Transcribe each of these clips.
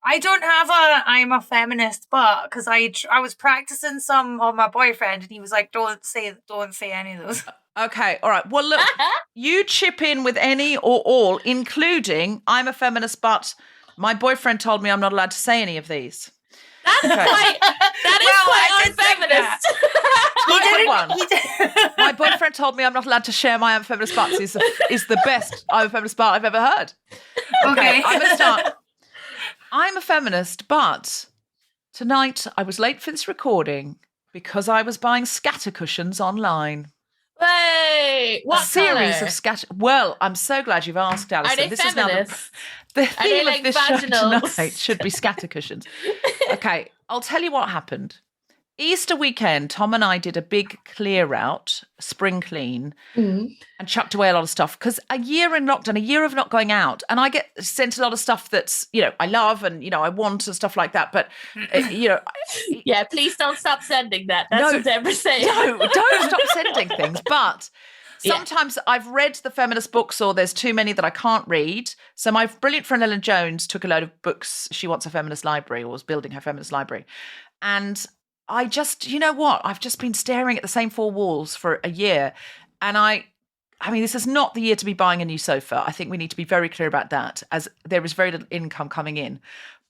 I don't have I'm a feminist, but because I was practicing some on my boyfriend, and he was like, don't say any of those. Okay, all right. Well, look, you chip in with any or all, including I'm a feminist, but my boyfriend told me I'm not allowed to say any of these. That is quite unfeminist. My boyfriend told me I'm not allowed to share my I'm a feminist but is the best I'm a feminist but I've ever heard. Okay. I'm going to start. I'm a feminist, but tonight I was late for this recording because I was buying scatter cushions online. Wait, what series colour? of scatter? Well, I'm so glad you've asked, Alison. Are they feminist? The theme like of this show tonight should be scatter cushions. Okay, I'll tell you what happened. Easter weekend, Tom and I did a big clear out, spring clean, and chucked away a lot of stuff because a year in lockdown, a year of not going out, and I get sent a lot of stuff that's, I love and, I want and stuff like that. But, Yeah, please don't stop sending that. That's what Deborah saying. No, don't stop sending things. But sometimes I've read the feminist books or there's too many that I can't read. So my brilliant friend Ellen Jones took a load of books. She wants a feminist library or was building her feminist library. And I just, I've just been staring at the same four walls for a year. And I mean, this is not the year to be buying a new sofa. I think we need to be very clear about that, as there is very little income coming in.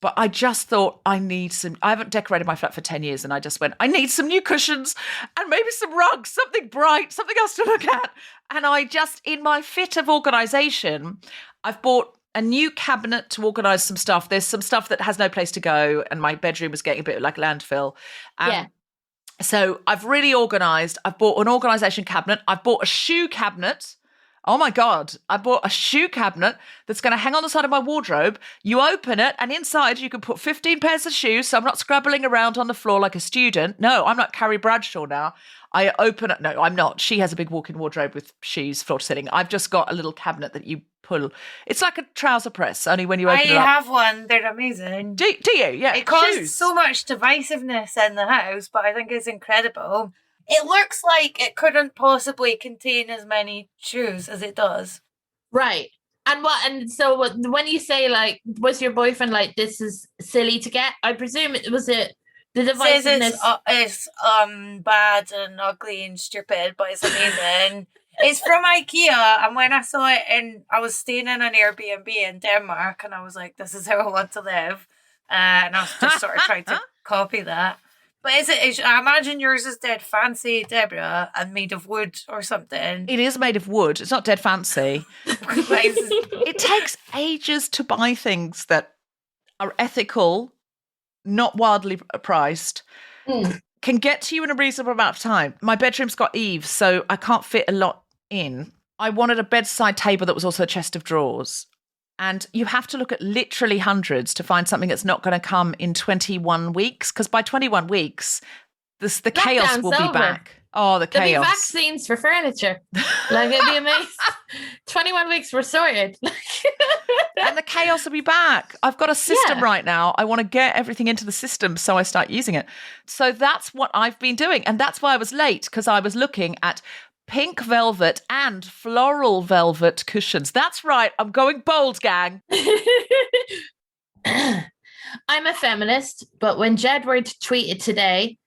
But I just thought I haven't decorated my flat for 10 years. And I just went, I need some new cushions and maybe some rugs, something bright, something else to look at. And I just, in my fit of organisation, I've bought a new cabinet to organise some stuff. There's some stuff that has no place to go, and my bedroom is getting a bit like landfill. So I've really organised. I've bought an organisation cabinet. I've bought a shoe cabinet. Oh my God, I bought a shoe cabinet that's going to hang on the side of my wardrobe. You open it, and inside you can put 15 pairs of shoes, so I'm not scrabbling around on the floor like a student. No, I'm not Carrie Bradshaw now. I open it. No, I'm not. She has a big walk-in wardrobe with shoes floor to ceiling. I've just got a little cabinet that you pull. It's like a trouser press, only when you open it up. I have one. They're amazing. Do you? Yeah. It causes so much divisiveness in the house, but I think it's incredible. It looks like it couldn't possibly contain as many shoes as it does. Right. And so when you say, like, was your boyfriend like, this is silly to get? I presume it was the divisiveness. It's bad and ugly and stupid, but it's amazing. It's from IKEA, and when I saw it I was staying in an Airbnb in Denmark, and I was like, this is how I want to live. And I was just sort of trying to copy that. But I imagine yours is dead fancy, Deborah, and made of wood or something. It is made of wood. It's not dead fancy. It takes ages to buy things that are ethical, not wildly priced, can get to you in a reasonable amount of time. My bedroom's got eaves, so I can't fit a lot in. I wanted a bedside table that was also a chest of drawers. And you have to look at literally hundreds to find something that's not going to come in 21 weeks. Because by 21 weeks, the chaos will be back. Oh, the chaos. There'll be vaccines for furniture. Like, it'd be amazing. 21 weeks, we're sorted. And the chaos will be back. I've got a system right now. I want to get everything into the system so I start using it. So that's what I've been doing. And that's why I was late, because I was looking at pink velvet and floral velvet cushions. That's right. I'm going bold, gang. I'm a feminist, but when Jedward tweeted today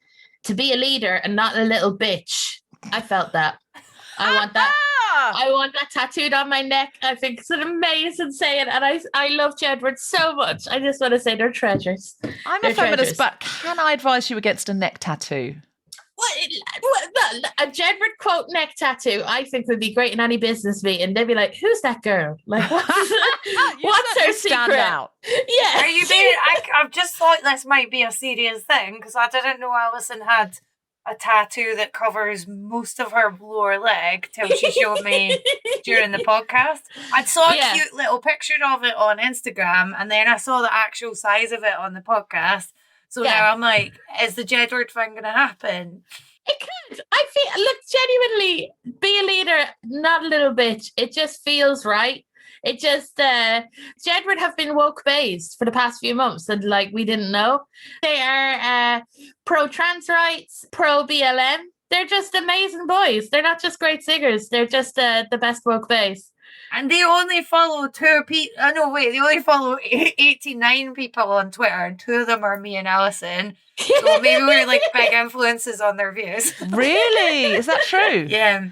to be a leader and not a little bitch, I felt that. I want that. I want that tattooed on my neck. I think it's an amazing saying, and I love Jedward so much. I just want to say they're treasures. I'm a feminist, but can I advise you against a neck tattoo? A Jedward quote neck tattoo, I think, would be great in any business meeting. They'd be like, "Who's that girl? Like, what's her secret?" Out. Yeah. Are you being? I've just thought this might be a serious thing because I didn't know Alison had a tattoo that covers most of her lower leg till she showed me during the podcast. I saw a cute little picture of it on Instagram, and then I saw the actual size of it on the podcast. So now I'm like, is the Jedward thing going to happen? It could. I feel, look, genuinely, be a leader, not a little bitch. It just feels right. It just, Jedward have been woke based for the past few months, and like, we didn't know. They are pro-trans rights, pro-BLM. They're just amazing boys. They're not just great singers. They're just the best woke base. And they only follow 2 people. No, wait, they only follow 89 people on Twitter, and 2 of them are me and Alison. So maybe we're like big influences on their views. Really? Is that true? Yeah.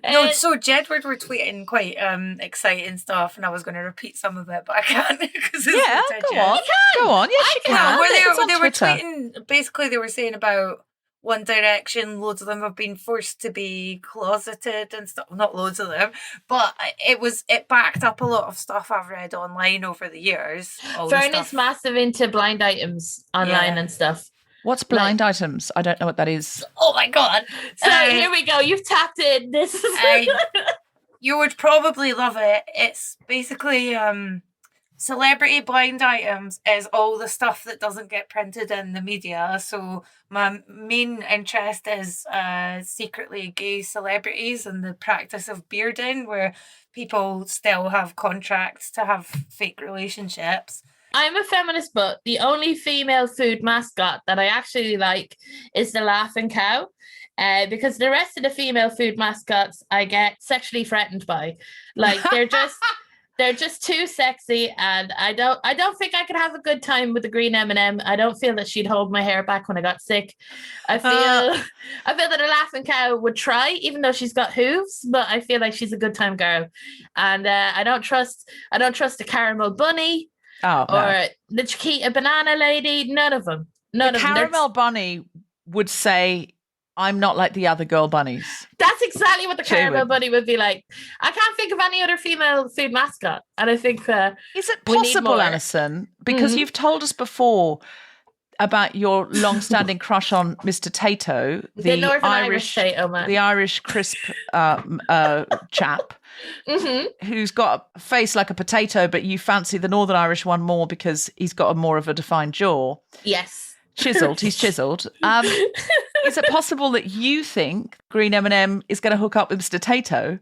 No, so Jedward were tweeting quite exciting stuff, and I was going to repeat some of it, but I can't because it's go on. Go on. Yes, you can. Where they were tweeting, basically they were saying about One Direction, loads of them have been forced to be closeted and stuff. Not loads of them, but it backed up a lot of stuff I've read online over the years. Fern is massive into blind items online and stuff. What's blind items? I don't know what that is. Oh my God. So here we go. You've tapped in. This is you would probably love it. It's basically celebrity blind items is all the stuff that doesn't get printed in the media. So my main interest is secretly gay celebrities and the practice of bearding, where people still have contracts to have fake relationships. I'm a feminist, but the only female food mascot that I actually like is the Laughing Cow, because the rest of the female food mascots I get sexually threatened by. Like they're just too sexy, and I don't think I could have a good time with the green M&M. I don't feel that she'd hold my hair back when I got sick. I feel that a Laughing Cow would try, even though she's got hooves, but I feel like she's a good time girl. And I don't trust the Caramel Bunny. Oh, no. Or the Chiquita Banana Lady. None of them. The Caramel Bunny would say, I'm not like the other girl bunnies. That's exactly what the Caramel Bunny would be like. I can't think of any other female food mascot. And I think is it possible, Alison? Because you've told us before about your long-standing crush on Mr. Tato, the Northern Irish Tato, man. The Irish crisp chap. Mm-hmm. Who's got a face like a potato, but you fancy the Northern Irish one more because he's got more of a defined jaw. Yes. Chiseled. He's chiseled. Is it possible that you think Green M&M is going to hook up with Mr. Tato,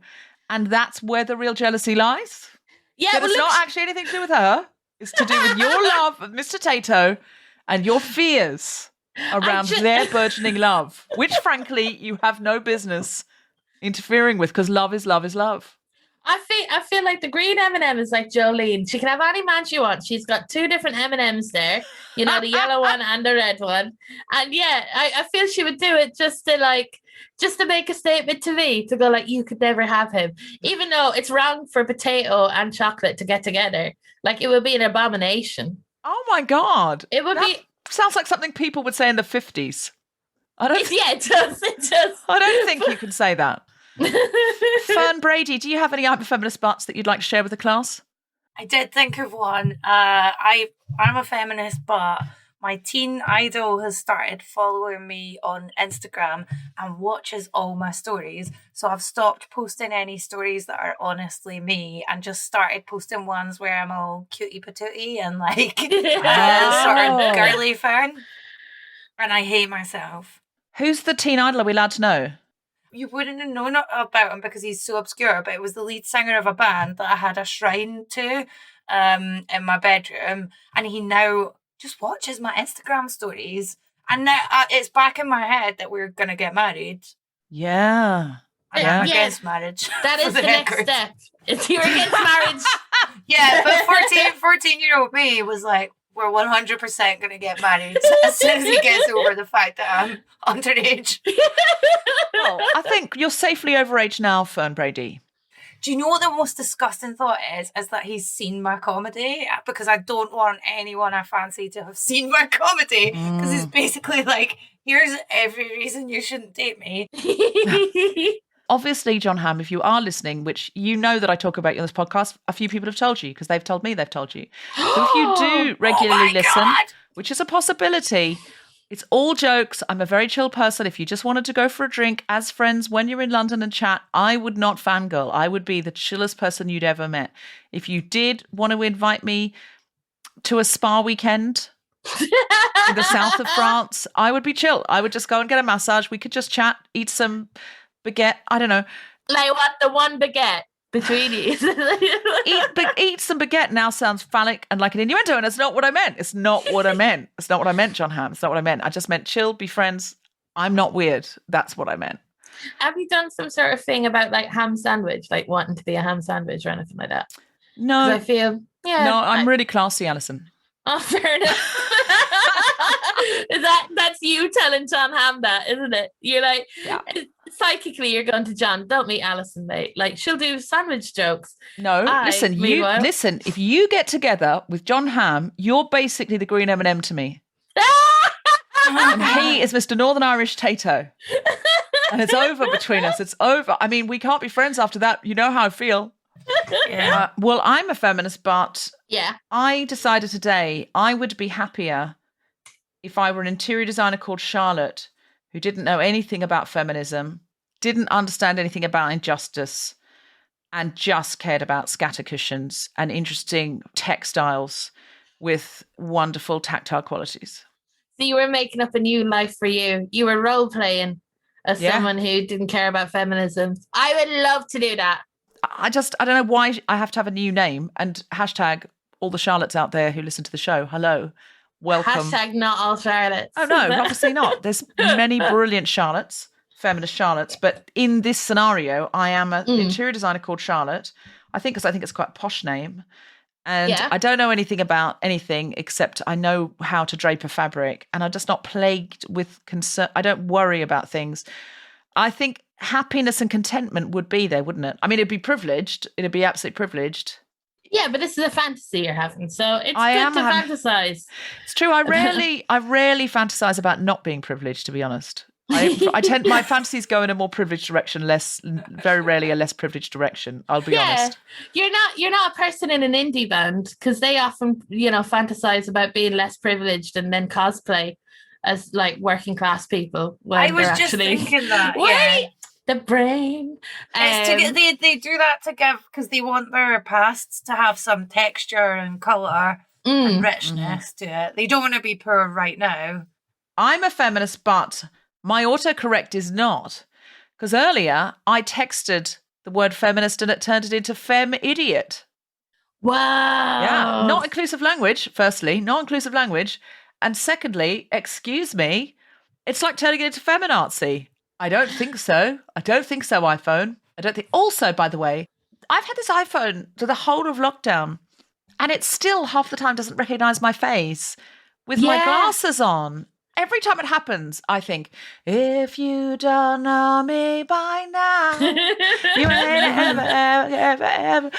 and that's where the real jealousy lies? Yeah, but it's not actually anything to do with her. It's to do with your love of Mr. Tato and your fears around their burgeoning love, which, frankly, you have no business interfering with, because love is love is love. I feel like the green M&M is like Jolene. She can have any man she wants. She's got 2 different M&Ms there, the yellow one and the red one. And yeah, I feel she would do it just to make a statement to me, to go like, you could never have him. Even though it's wrong for potato and chocolate to get together. Like, it would be an abomination. Oh my God. It would be. Sounds like something people would say in the 50s. It does. I don't think you can say that. Fern Brady, do you have any hyper-feminist butts that you'd like to share with the class? I did think of one. I'm a feminist, but my teen idol has started following me on Instagram and watches all my stories. So I've stopped posting any stories that are honestly me and just started posting ones where I'm all cutie patootie and like sort of girly Fern. And I hate myself. Who's the teen idol? Are we allowed to know? You wouldn't have known about him because he's so obscure, but it was the lead singer of a band that I had a shrine to in my bedroom, and he now just watches my Instagram stories, and now it's back in my head that we're going to get married. Yeah. I'm against marriage. That is the next step. You're against marriage. Yeah, but 14-year-old me was like, we're 100% going to get married as soon as he gets over the fact that I'm underage. Well, I think you're safely overage now, Fern Brady. Do you know what the most disgusting thought is? Is that he's seen my comedy, because I don't want anyone I fancy to have seen my comedy, because it's basically like, here's every reason you shouldn't date me. Obviously, John Hamm, if you are listening, which you know that I talk about you on this podcast, a few people have told you because they've told me they've told you. So if you do regularly listen, which is a possibility, it's all jokes. I'm a very chill person. If you just wanted to go for a drink as friends when you're in London and chat, I would not fangirl. I would be the chillest person you'd ever met. If you did want to invite me to a spa weekend in the south of France, I would be chill. I would just go and get a massage. We could just chat, eat some baguette. I don't know. Like what? The one baguette between you. eat some baguette now sounds phallic and like an innuendo, and it's not what I meant. It's not what I meant, John Hamm. It's not what I meant. I just meant chill, be friends. I'm not weird. That's what I meant. Have you done some sort of thing about like ham sandwich, like wanting to be a ham sandwich or anything like that? No. I feel, No, I'm really classy, Alison. Oh, fair enough. That's you telling John Ham that, isn't it? You're like, psychically, you're going to John, don't meet Alison, mate. Like, she'll do sandwich jokes. No, listen, if you get together with John Ham, you're basically the green M&M to me. And he is Mr. Northern Irish Tato. And it's over between us. It's over. I mean, we can't be friends after that. You know how I feel. Yeah. Well, I'm a feminist, but yeah, I decided today I would be happier if I were an interior designer called Charlotte, who didn't know anything about feminism, didn't understand anything about injustice, and just cared about scatter cushions and interesting textiles with wonderful tactile qualities. So you were making up a new life for you. You were role playing as someone who didn't care about feminism. I would love to do that. I don't know why I have to have a new name, and hashtag all the Charlottes out there who listen to the show. Hello. Welcome. Hashtag not all Charlottes. Oh, no, obviously not. There's many brilliant Charlottes, feminist Charlottes, but in this scenario, I am an interior designer called Charlotte. I think it's quite a posh name. And I don't know anything about anything except I know how to drape a fabric, and I'm just not plagued with concern. I don't worry about things. I think happiness and contentment would be there, wouldn't it? I mean, it'd be privileged. It'd be absolutely privileged. Yeah, but this is a fantasy you're having, so it's good to fantasize. It's true. I rarely fantasize about not being privileged, to be honest. My fantasies go in a more privileged direction, very rarely a less privileged direction. I'll be honest. You're not a person in an indie band, because they often, fantasize about being less privileged and then cosplay as like working class people. I was just thinking that. Yeah. The brain. They do that to give, because they want their pasts to have some texture and colour and richness to it. They don't want to be poor right now. I'm a feminist, but my autocorrect is not. Because earlier I texted the word feminist and it turned it into fem idiot. Wow. Yeah. Not inclusive language, firstly. Not inclusive language. And secondly, excuse me, it's like turning it into feminazi. I don't think so. iPhone. I don't think. Also, by the way, I've had this iPhone to the whole of lockdown, and it still half the time doesn't recognise my face with my glasses on. Every time it happens, I think, if you don't know me by now, you ain't ever,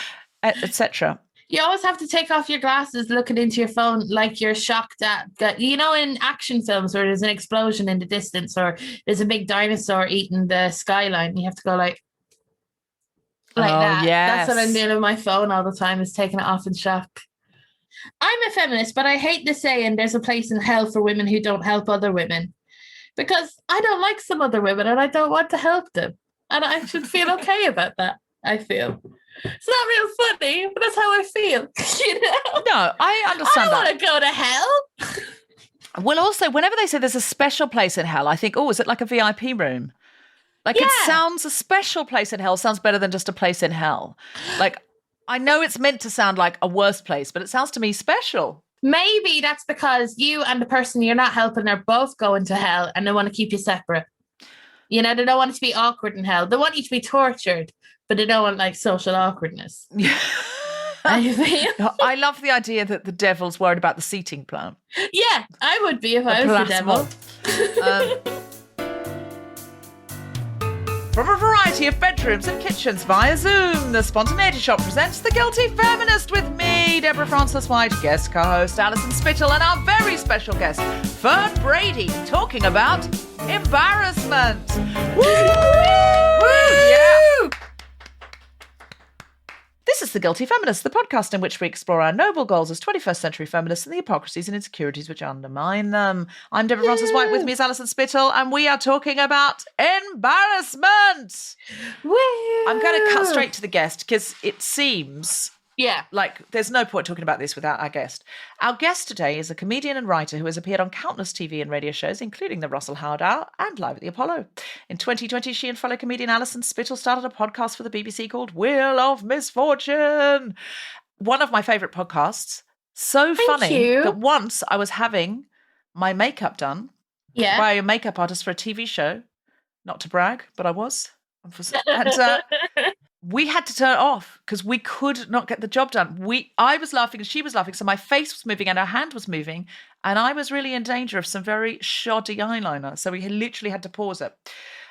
etc. You always have to take off your glasses looking into your phone like you're shocked at, in action films where there's an explosion in the distance or there's a big dinosaur eating the skyline. You have to go like that. Yes. That's what I'm doing with my phone all the time, is taking it off in shock. I'm a feminist, but I hate the saying there's a place in hell for women who don't help other women, because I don't like some other women and I don't want to help them. And I should feel okay about that, I feel. It's not real funny, but that's how I feel. No, I understand that. I don't want to go to hell. Well, also, whenever they say there's a special place in hell, I think, is it like a VIP room? Like, it sounds, a special place in hell sounds better than just a place in hell. Like, I know it's meant to sound like a worse place, but it sounds to me special. Maybe that's because you and the person you're not helping are both going to hell and they want to keep you separate. They don't want it to be awkward in hell. They want you to be tortured, but they don't want like social awkwardness. Yeah. I love the idea that the devil's worried about the seating plan. Yeah, I would be if I was the devil. From a variety of bedrooms and kitchens via Zoom, the Spontaneity Shop presents The Guilty Feminist with me, Deborah Frances-White, guest co-host Alison Spittle, and our very special guest, Fern Brady, talking about embarrassment. Woo! Woo! Yeah! This is The Guilty Feminist, the podcast in which we explore our noble goals as 21st century feminists and the hypocrisies and insecurities which undermine them. I'm Deborah Frances-White, with me is Alison Spittle, and we are talking about embarrassment. Woo! I'm going to cut straight to the guest because it seems like there's no point talking about this without our guest. Our guest today is a comedian and writer who has appeared on countless TV and radio shows, including The Russell Howard Hour and Live at the Apollo. In 2020, she and fellow comedian Alison Spittle started a podcast for the BBC called Wheel of Misfortune. One of my favourite podcasts. So funny that once I was having my makeup done by a makeup artist for a TV show, Not to brag, but I was. And we had to turn it off because we could not get the job done. I was laughing and she was laughing, so my face was moving and her hand was moving, and I was really in danger of some very shoddy eyeliner, so we literally had to pause it.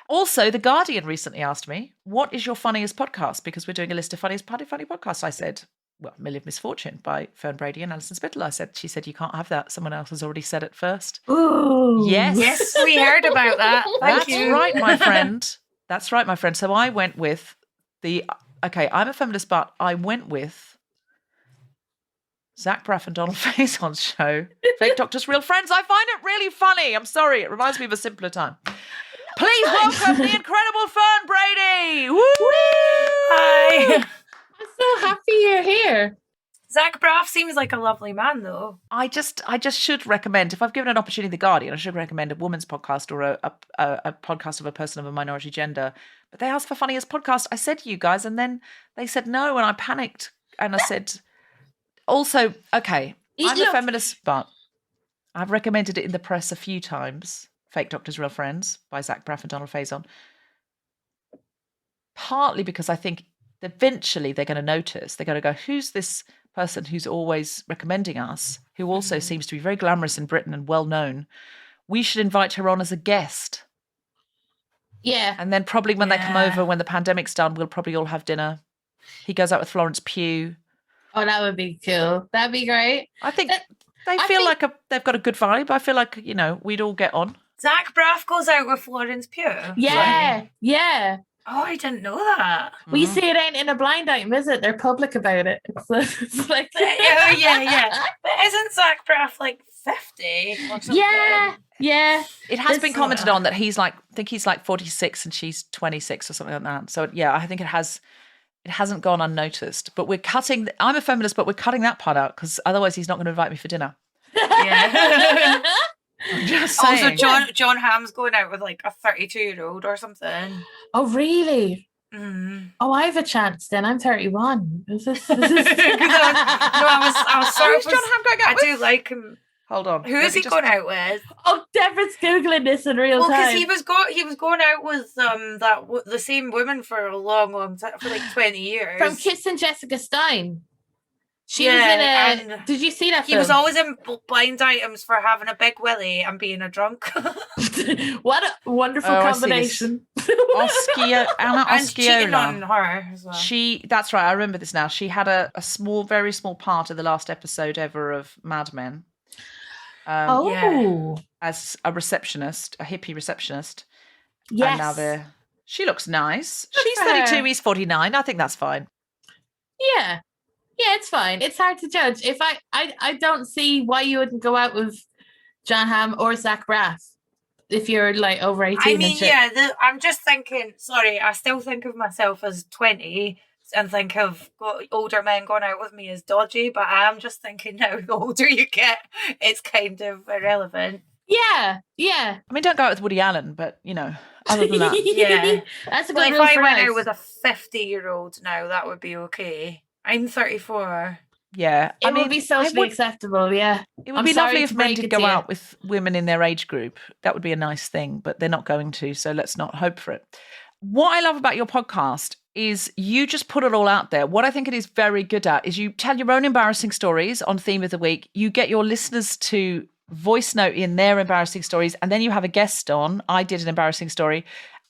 Also, The Guardian recently asked me, what is your funniest podcast? Because we're doing a list of funny podcasts. I said, well, Millie of Misfortune by Fern Brady and Alison Spittle. She said, you can't have that. Someone else has already said it first. Ooh. Yes, we heard about that. That's right, my friend. That's right, my friend. So I went with I'm a feminist, but I went with Zach Braff and Donald Faison's show, Fake Doctors, Real Friends. I find it really funny. I'm sorry. It reminds me of a simpler time. Please welcome the incredible Fern Brady. Woo! Hi. I'm so happy you're here. Zach Braff seems like a lovely man, though. I just should recommend, if I've given an opportunity to The Guardian, I should recommend a woman's podcast or a podcast of a person of a minority gender. But they asked for funniest podcast. I said to you guys, and then they said no, and I panicked. And I said, also, okay, I'm a feminist, but I've recommended it in the press a few times. Fake Doctors, Real Friends by Zach Braff and Donald Faison. Partly because I think eventually they're going to notice. They're going to go, who's this person who's always recommending us, who also seems to be very glamorous in Britain and well known? We should invite her on as a guest. Yeah. And then probably when they come over, when the pandemic's done, we'll probably all have dinner. He goes out with Florence Pugh. Oh, that would be cool. That'd be great. I think they feel like they've got a good vibe. I feel like, we'd all get on. Zach Braff goes out with Florence Pugh. Yeah, right? Yeah. Oh, I didn't know that. Well, you see, it ain't in a blind item, is it? They're public about it. It's like, yeah. But isn't Zach Braff like 50 or something? Yeah. It has been commented on that he's like, I think he's like 46 and she's 26 or something like that. So yeah, I think it hasn't gone unnoticed. But I'm a feminist, but we're cutting that part out because otherwise he's not going to invite me for dinner. Yeah. I'm just saying. Also, John Hamm's going out with like a 32-year-old or something. Oh, really? Mm. Oh, I have a chance then. I'm 31. Is this... I was sort Who's John Hamm going out with? I do like him. Hold on. Who is he going out with? Oh, Deborah's Googling this in real time. Well, because he was going out with the same woman for a long time, for like 20 years. From Kissing Jessica Stein. She was in a... Did you see that film? He was always in blind items for having a big willy and being a drunk. What a wonderful combination. Anna And cheating Osceola. on her as well. That's right, I remember this now. She had a very small part in the last episode ever of Mad Men. As a receptionist, a hippie receptionist. Yes. And now she looks nice. She's 32, he's 49. I think that's fine. Yeah. Yeah, it's fine. It's hard to judge. If I don't see why you wouldn't go out with John Hamm or Zach Braff if you're like over 18. I mean, I'm just thinking, sorry, I still think of myself as 20 and think of older men going out with me as dodgy, but I'm just thinking now, the older you get, it's kind of irrelevant. Yeah. I mean, don't go out with Woody Allen, but, other than that. Yeah. That's a good If rule I for went us. out with a 50-year-old now, that would be okay. I'm 34. Yeah. It would be socially acceptable, yeah. It would be lovely if men did go out with women in their age group. That would be a nice thing, but they're not going to, so let's not hope for it. What I love about your podcast is you just put it all out there. What I think it is very good at is you tell your own embarrassing stories on Theme of the Week. You get your listeners to voice note in their embarrassing stories, and then you have a guest on. I did an embarrassing story.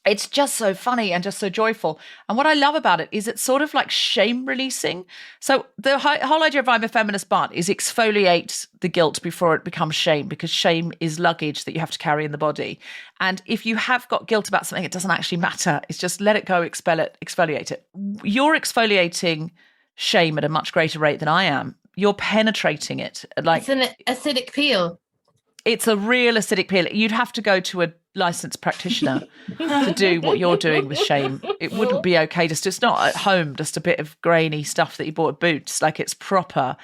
It's just so funny and just so joyful. And what I love about it is it's sort of like shame releasing. So the whole idea of I'm a feminist but is exfoliate the guilt before it becomes shame, because shame is luggage that you have to carry in the body. And if you have got guilt about something, it doesn't actually matter. It's just let it go, expel it, exfoliate it. You're exfoliating shame at a much greater rate than I am. You're penetrating it. Like, it's an acidic peel. It's a real acidic peel. You'd have to go to a licensed practitioner to do what you're doing with shame. It wouldn't be okay. It's not at home, just a bit of grainy stuff that you bought at Boots. Like, it's proper.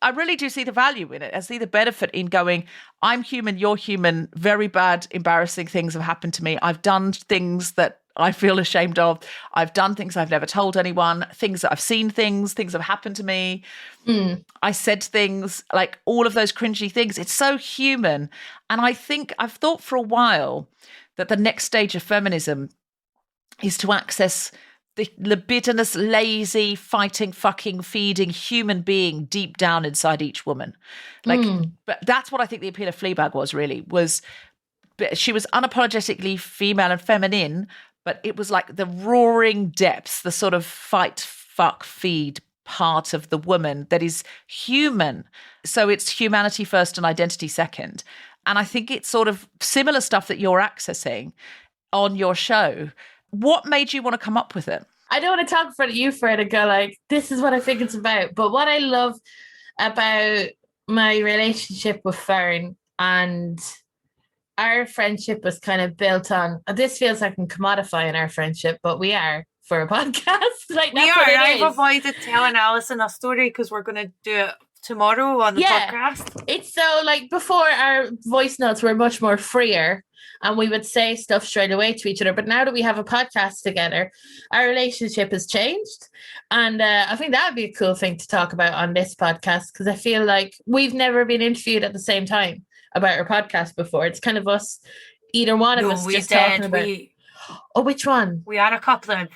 I really do see the value in it. I see the benefit in going, I'm human, you're human. Very bad, embarrassing things have happened to me. I've done things that I feel ashamed of. I've done things I've never told anyone, things that I've seen, things have happened to me. I said things, like all of those cringy things. It's so human. And I think I've thought for a while that the next stage of feminism is to access the libidinous, lazy, fighting, fucking, feeding human being deep down inside each woman. But that's what I think the appeal of Fleabag was she was unapologetically female and feminine, but it was like the roaring depths, the sort of fight, fuck, feed part of the woman that is human. So it's humanity first and identity second. And I think it's sort of similar stuff that you're accessing on your show. What made you want to come up with it? I don't want to talk for you for it and go like, this is what I think it's about. But what I love about my relationship with Fern and our friendship was kind of built on, this feels like I'm commodifying our friendship, but we are for a podcast. Like we are. I've avoided telling Alison a story because we're going to do it tomorrow on the podcast. It's so like before our voice notes were much more freer and we would say stuff straight away to each other. But now that we have a podcast together, our relationship has changed. And I think that would be a cool thing to talk about on this podcast, because I feel like we've never been interviewed at the same time about our podcast before. It's kind of us, either one of us just talking about. Oh, which one? We had a couple of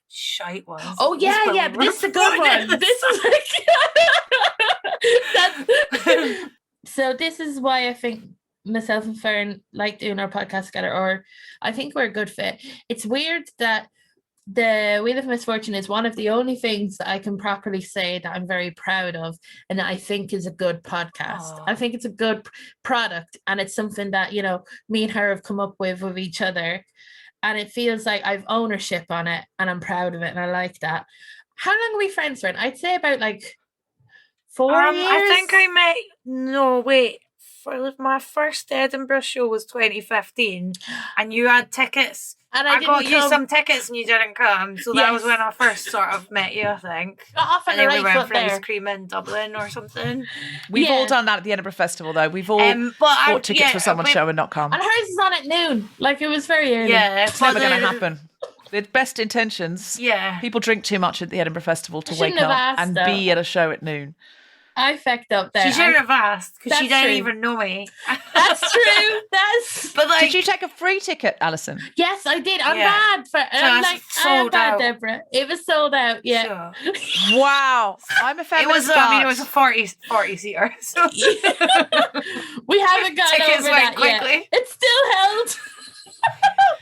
shite ones. Oh yeah, but this is a good one. This is like so this is why I think myself and Fern like doing our podcast together, or I think we're a good fit. It's weird that the Wheel of Misfortune is one of the only things that I can properly say that I'm very proud of and that I think is a good podcast. I think it's a good product, and it's something that, you know, me and her have come up with each other, and it feels like I've ownership on it and I'm proud of it, and I like that. How long are we friends, Fern? I'd say about like 4 years. I think I met for my first Edinburgh show was 2015, and you had tickets. And I got you some tickets and you didn't come, so that was when I first sort of met you, I think. Got off and then we went for ice cream in Dublin or something. We've all done that at the Edinburgh Festival, though. We've all bought tickets for someone's show and not come. And hers is on at noon. Like, it was very early. Yeah, it's never going to happen. With best intentions, people drink too much at the Edinburgh Festival to wake up and be at a show at noon. I fecked up there. She shouldn't have asked because she didn't even know me. That's true. But like, did you take a free ticket, Alison? Yes, I did. I'm bad for. I'm like, I'm bad, Deborah. It was sold out. Yeah. Sure. Wow. I'm a feminist. It was a 40 seater. So. We haven't got tickets over went that quickly. Yet. It's still held.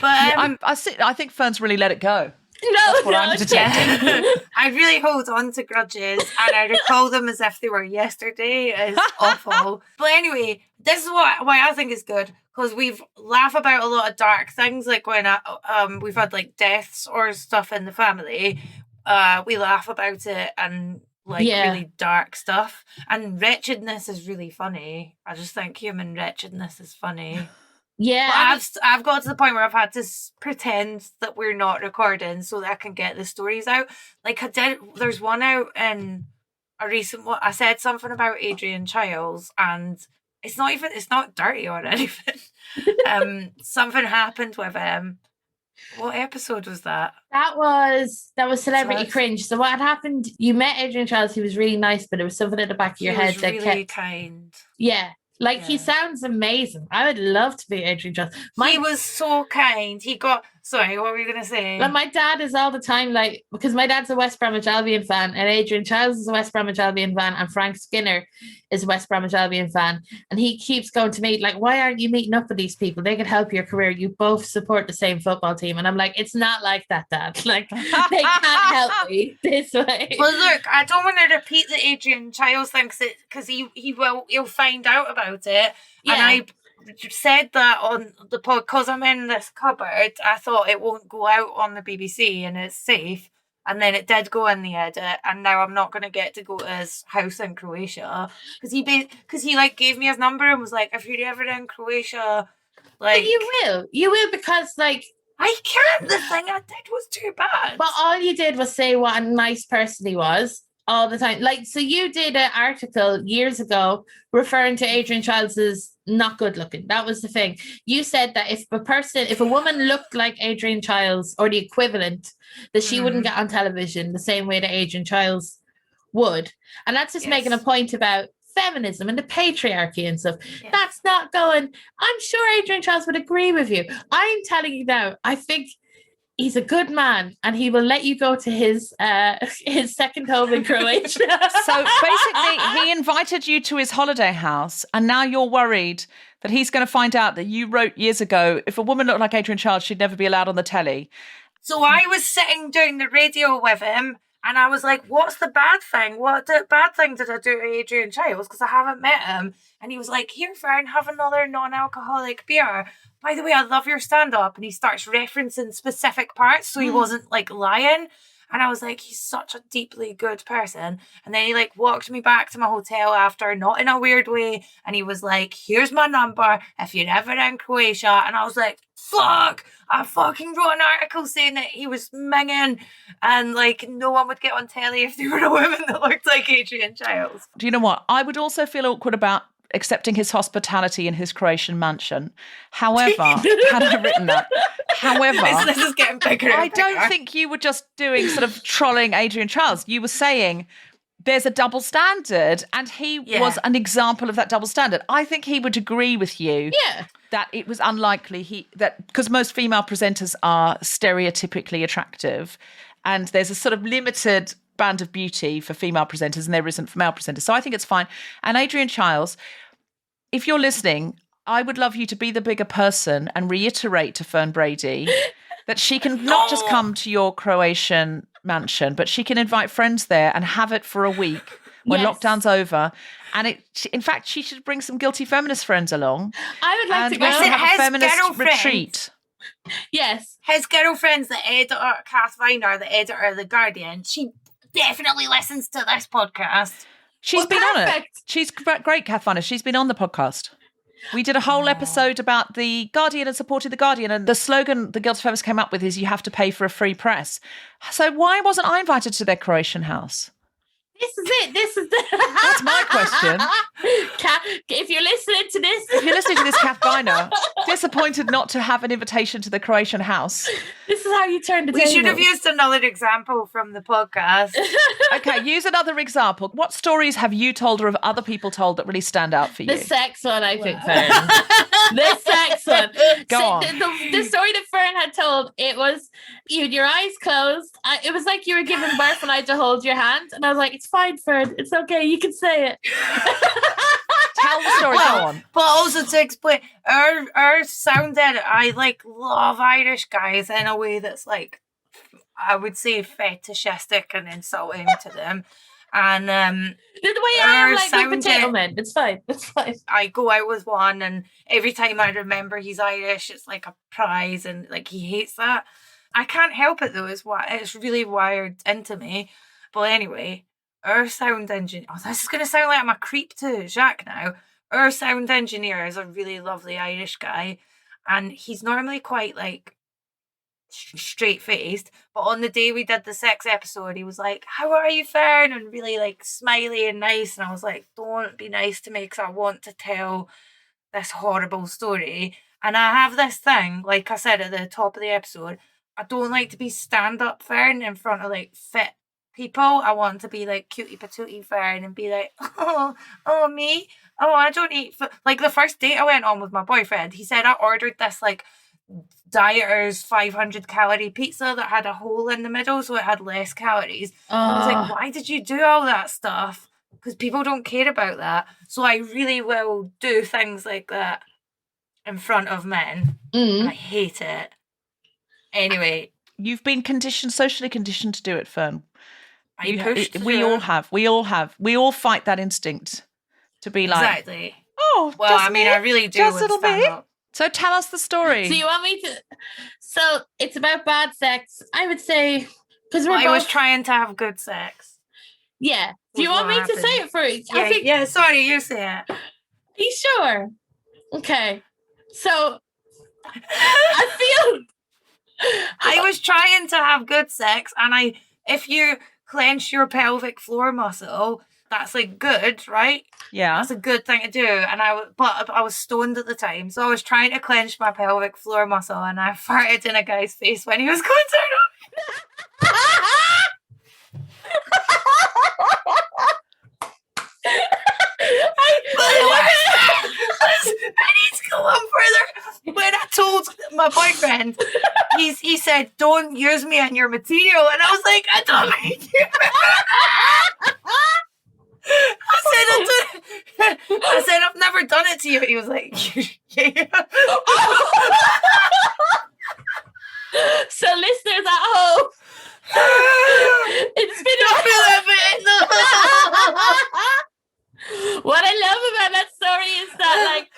But I think Fern's really let it go. No, I'm detecting. I really hold on to grudges, and I recall them as if they were yesterday. It's awful. But anyway, this is why I think it's good, because we've laughed about a lot of dark things, like when we've had like deaths or stuff in the family. We laugh about it and really dark stuff. And wretchedness is really funny. I just think human wretchedness is funny. Yeah, I've got to the point where I've had to pretend that we're not recording so that I can get the stories out. Like there's one out in a recent one. I said something about Adrian Chiles, and it's not dirty or anything. Something happened with him. What episode was that? That was Celebrity Cringe. So what had happened? You met Adrian Chiles. He was really nice, but there was something at the back of your head that really kind. Yeah. He sounds amazing. I would love to be Adrian Chiles. He was so kind. Sorry, what were you going to say? Like, my dad is all the time, because my dad's a West Bromwich Albion fan, and Adrian Chiles is a West Bromwich Albion fan, and Frank Skinner is a West Bromwich Albion fan. And he keeps going to me, like, why aren't you meeting up with these people? They could help your career. You both support the same football team. And I'm like, it's not like that, Dad. Like, they can't help me this way. Well, look, I don't want to repeat that Adrian Chiles thinks it, because he'll find out about it. Yeah. And I said that on the pod because I'm in this cupboard. I thought it won't go out on the BBC and it's safe, and then it did go in the edit, and now I'm not going to get to go to his house in Croatia because he gave me his number and was like, if you're ever in Croatia, like, but you will because like I can't. The thing I did was too bad. But all you did was say what a nice person he was all the time. Like, so you did an article years ago referring to Adrian Chiles as not good looking. That was the thing. You said that if a woman looked like Adrian Chiles or the equivalent, that she wouldn't get on television the same way that Adrian Chiles would. And that's just making a point about feminism and the patriarchy and stuff. Yeah. That's not going. I'm sure Adrian Chiles would agree with you. I'm telling you now, I think he's a good man and he will let you go to his second home in Croatia. So basically, he invited you to his holiday house and now you're worried that he's going to find out that you wrote years ago, if a woman looked like Adrian Chiles, she'd never be allowed on the telly. So I was sitting doing the radio with him and I was like, what's the bad thing? What bad thing did I do to Adrian Chiles? Because I haven't met him. And he was like, here, Fern, have another non-alcoholic beer. By the way, I love your stand-up. And he starts referencing specific parts so he wasn't like lying. And I was like, he's such a deeply good person. And then he like walked me back to my hotel after, not in a weird way. And he was like, here's my number if you're ever in Croatia. And I was like, fuck, I fucking wrote an article saying that he was minging and like no one would get on telly if they were a woman that looked like Adrian Chiles. Do you know what? I would also feel awkward about accepting his hospitality in his Croatian mansion. However, had I written that? However, this is getting bigger. I don't think you were just doing sort of trolling Adrian Chiles. You were saying there's a double standard, and he was an example of that double standard. I think he would agree with you that it was unlikely because most female presenters are stereotypically attractive, and there's a sort of limited band of beauty for female presenters, and there isn't for male presenters. So I think it's fine. And Adrian Chiles, if you're listening, I would love you to be the bigger person and reiterate to Fern Brady that she can not just come to your Croatian mansion, but she can invite friends there and have it for a week when lockdown's over. And in fact, she should bring some Guilty Feminist friends along. I would like to go have a feminist retreat. Yes. His girlfriend's the editor, Kath Viner, the editor of The Guardian. She definitely listens to this podcast. She's been on it. She's great, Kath Viner. She's been on the podcast. We did a whole episode about The Guardian and supported The Guardian. And the slogan the Guilty Feminists came up with is you have to pay for a free press. So why wasn't I invited to their Croatian house? This is it. That's my question. If you're listening to this, Kath Viner, disappointed not to have an invitation to the Croatian house. This is how you turn the table. We should have used another example from the podcast. Okay, use another example. What stories have you told or have other people told that really stand out for you? The sex one, I think, Fern. The sex one. Go on. The story that Fern had told, it was you had your eyes closed. It was like you were giving birth and I had to hold your hand. And I was like, it's fine, Fern. It's okay. You can say it. Tell the story. Go on. But also to explain, our sound edit, I like love Irish guys in a way that's like, I would say fetishistic and insulting to them. And the way I am like with potato men. It's fine. I go out with one and every time I remember he's Irish, it's like a prize and like he hates that. I can't help it though. It's really wired into me. But anyway, our sound engineer, this is going to sound like I'm a creep to Jacques now. Our sound engineer is a really lovely Irish guy. And he's normally quite like straight-faced. But on the day we did the sex episode, he was like, how are you, Fern? And really like smiley and nice. And I was like, don't be nice to me because I want to tell this horrible story. And I have this thing, like I said at the top of the episode, I don't like to be stand-up Fern in front of like fit people. I want to be like cutie patootie Fern and be like, oh me? Oh, I don't eat food. Like the first date I went on with my boyfriend, he said I ordered this like dieter's 500 calorie pizza that had a hole in the middle so it had less calories. I was like, why did you do all that stuff? Because people don't care about that. So I really will do things like that in front of men. And I hate it. Anyway. You've been socially conditioned to do it, Fern. We all have. We all fight that instinct to be like, exactly. Oh, well, I mean, I really do. Just a little bit. So tell us the story. So you want me to? So it's about bad sex. I would say because I was trying to have good sex. Yeah. Do you want me to say it first? Yeah. Sorry, you say it. Are you sure? Okay. So I was trying to have good sex, and if you clench your pelvic floor muscle, that's like good, right? Yeah, that's a good thing to do. And I was stoned at the time, so I was trying to clench my pelvic floor muscle, and I farted in a guy's face when he was going to turn on. I need to go on further. When I told my boyfriend, he said, "Don't use me on your material," and I was like, "I don't need you." I said, "I've never done it to you." And he was like, "Yeah." So listeners at home, it's been What I love about that story is that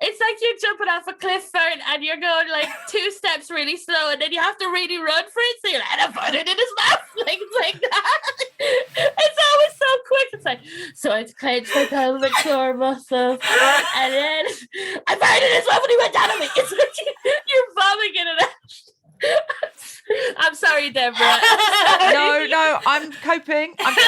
it's like you're jumping off a cliff, Fern, and you're going like 2 steps really slow, and then you have to really run for it, so you're like, "I put it in his mouth," like that. It's always so quick. It's like, so I clenched my pelvic floor muscles, and then I put it in his mouth when he went down on me. It's like you're vomiting it out. I'm sorry, Deborah. No, I'm coping. I'm a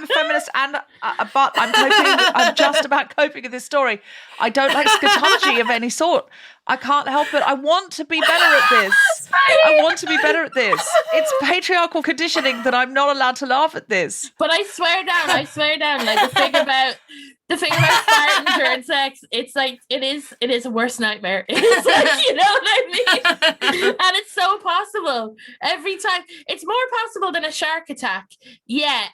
feminist, but I'm coping. I'm just about coping with this story. I don't like scatology of any sort. I can't help it. I want to be better at this. I want to be better at this. It's patriarchal conditioning that I'm not allowed to laugh at this. But I swear down, like the thing about farting during sex, it's like it is a worst nightmare. It's like, you know what I mean? And it's so possible every time. It's more possible than a shark attack. Yeah.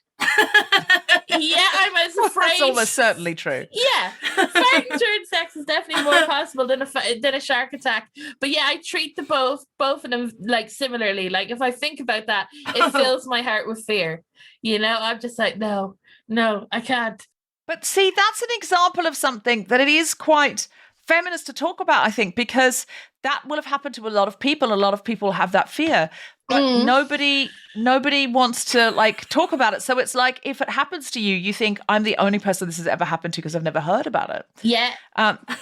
Yeah, I'm as afraid. That's almost certainly true. Yeah, farting during sex is definitely more possible than a shark attack. But yeah, I treat both of them like similarly. Like if I think about that, it fills my heart with fear. You know, I'm just like, no, I can't. But see, that's an example of something that it is quite feminist to talk about, I think, because that will have happened to a lot of people. A lot of people have that fear, but nobody wants to like talk about it. So it's like, if it happens to you, you think, I'm the only person this has ever happened to because I've never heard about it. Yeah.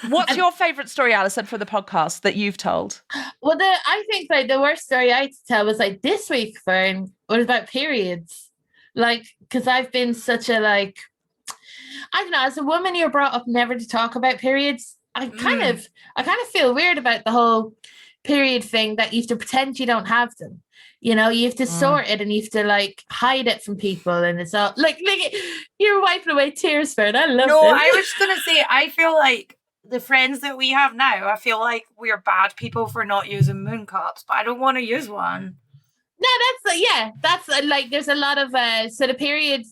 What's your favorite story, Alison, for the podcast that you've told? Well, I think like the worst story I had to tell was like this week, Fern, was about periods. Like, because I've been such a like, I don't know, as a woman, you're brought up never to talk about periods. I kind of feel weird about the whole period thing, that you have to pretend you don't have them. You know, you have to sort it and you have to like hide it from people, and it's all like you're wiping away tears, Fern. I love it. No, I was gonna say, I feel like the friends that we have now, I feel like we're bad people for not using moon cups, but I don't want to use one. No, that's like there's a lot of so the period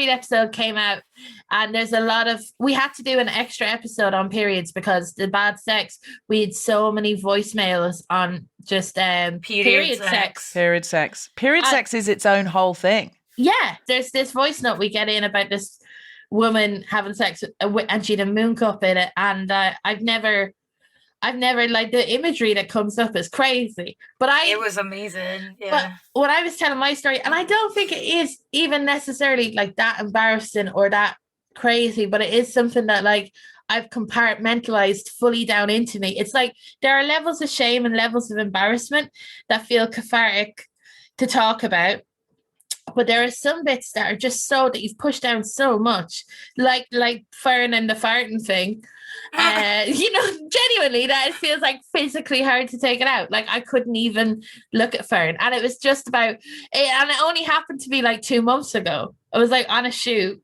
episode came out, and there's a lot of, we had to do an extra episode on periods because the bad sex, we had so many voicemails on just period sex. Period sex is its own whole thing. Yeah, there's this voice note we get in about this woman having sex and she had a moon cup in it, and I've never like, the imagery that comes up is crazy. But it was amazing. Yeah. But when I was telling my story, and I don't think it is even necessarily like that embarrassing or that crazy, but it is something that like I've compartmentalized fully down into me. It's like there are levels of shame and levels of embarrassment that feel cathartic to talk about. But there are some bits that are just so that you've pushed down so much, like Fern and the farting thing. You know, genuinely, that it feels like physically hard to take it out. Like I couldn't even look at Fern, and it was just about it, and it only happened to me like 2 months ago. I was like on a shoot,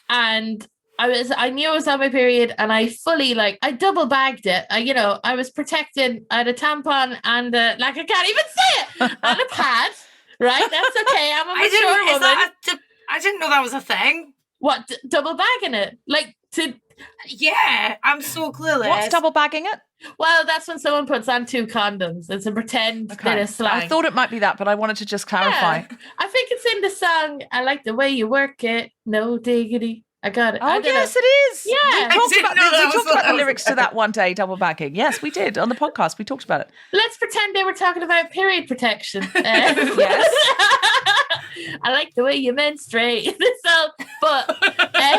and I knew I was on my period, and I fully like I double bagged it. I was protected. I had a tampon and like I can't even say it, and a pad. Right, that's okay. I'm a mature woman. I didn't know that was a thing. What, double bagging it? Like to. Yeah, I'm so clueless. What's double bagging it? Well, that's when someone puts on 2 condoms. It's a pretend bit of slang. I thought it might be that, but I wanted to just clarify. Yeah, I think it's in the song, I like the way you work it, no diggity. I got it. Oh, yes, it is. Yeah. We talked about the lyrics to that one day, double bagging. Yes, we did. On the podcast, we talked about it. Let's pretend they were talking about period protection. Yes. I like the way you menstruate. So, but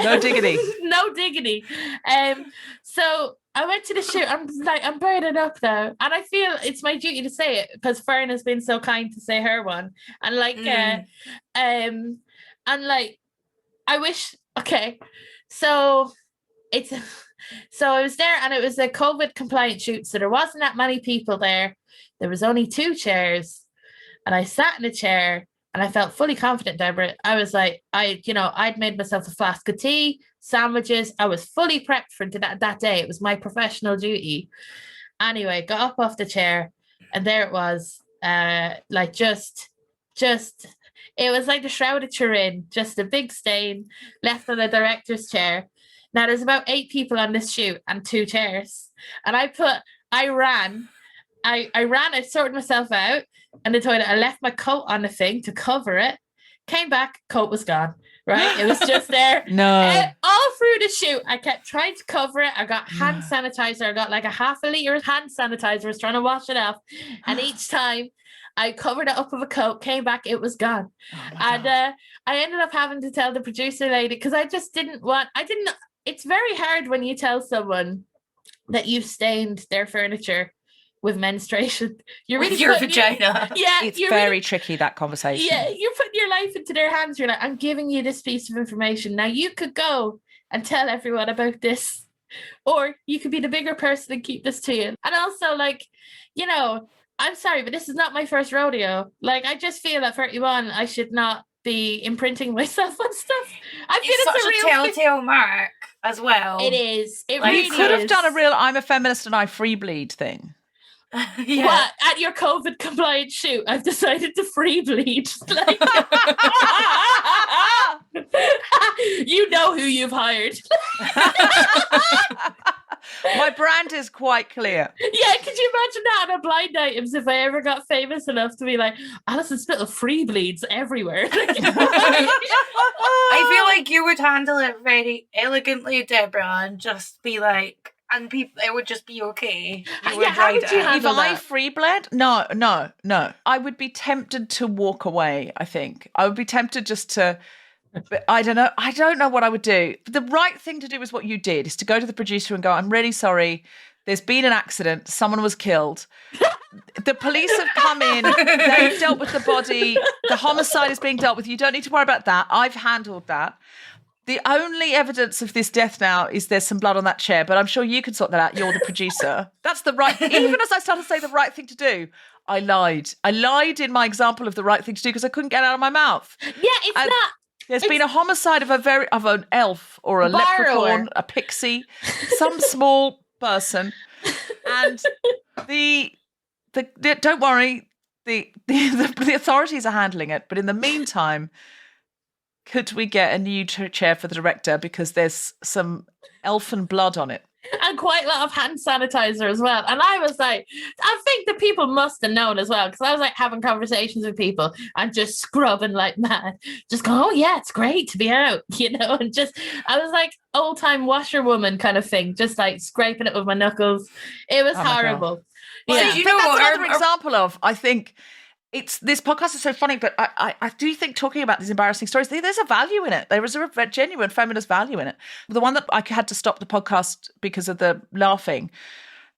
no diggity. No diggity. So I went to the shoot. I'm burning up now, and I feel it's my duty to say it because Fern has been so kind to say her one, and like, and like, I wish. Okay, so I was there, and it was a COVID compliant shoot, so there wasn't that many people there. There was only 2 chairs, and I sat in a chair, and I felt fully confident, Deborah. I was like, I'd made myself a flask of tea, sandwiches. I was fully prepped for that day. It was my professional duty. Anyway, got up off the chair, and there it was. Like just it was like the Shroud of Turin, just a big stain left on the director's chair. Now there's about 8 people on this shoot and 2 chairs. And I ran, I sorted myself out in the toilet. I left my coat on the thing to cover it. Came back, coat was gone. Right? It was just there. No. All through the shoot, I kept trying to cover it. I got hand sanitizer. I got like a half a liter of hand sanitizer. I was trying to wash it off. And each time I covered it up with a coat, came back, it was gone. And I ended up having to tell the producer lady, because I just it's very hard when you tell someone that you've stained their furniture with menstruation. You're really with your vagina. It's very tricky, that conversation. Yeah, you're putting your life into their hands. You're like, I'm giving you this piece of information. Now you could go and tell everyone about this, or you could be the bigger person and keep this to you. And also, like, you know, I'm sorry, but this is not my first rodeo. Like, I just feel at 31, I should not be imprinting myself on stuff. I feel it's such a telltale mark as well. It is. It like, really you could is. have done a real I'm a feminist and I free bleed thing. Yeah. What? At your COVID compliant shoot, I've decided to free bleed. Like, you know who you've hired. My brand is quite clear. Yeah, could you imagine that on a blind items if I ever got famous enough to be like, Alison Spittle free bleeds everywhere? I feel like you would handle it very elegantly, Deborah, and just be like, and people, it would just be okay. How would you handle If I that? free bled? No. I would be tempted to walk away, I think. I would be tempted just to, but I don't know. I don't know what I would do. The right thing to do is what you did, is to go to the producer and go, I'm really sorry. There's been an accident. Someone was killed. The police have come in. They've dealt with the body. The homicide is being dealt with. You don't need to worry about that. I've handled that. The only evidence of this death now is there's some blood on that chair, but I'm sure you can sort that out. You're the producer. That's the right, even as I started to say the right thing to do, I lied. I lied in my example of the right thing to do because I couldn't get it out of my mouth. Yeah, it's not. There's been a homicide of an elf or a leprechaun, a pixie, some small person, and don't worry, the authorities are handling it. But in the meantime, could we get a new chair for the director because there's some elfin blood on it? And quite a lot of hand sanitizer as well. And I was like, I think the people must have known as well, because I was like having conversations with people and just scrubbing like mad, just going, oh yeah, it's great to be out, you know, and just, I was like old time washerwoman kind of thing, just like scraping it with my knuckles. It was horrible. Well, Yeah. you know, that's another example of, I think, this podcast is so funny, but I do think talking about these embarrassing stories, there's a value in it. There is a genuine feminist value in it. The one that I had to stop the podcast because of the laughing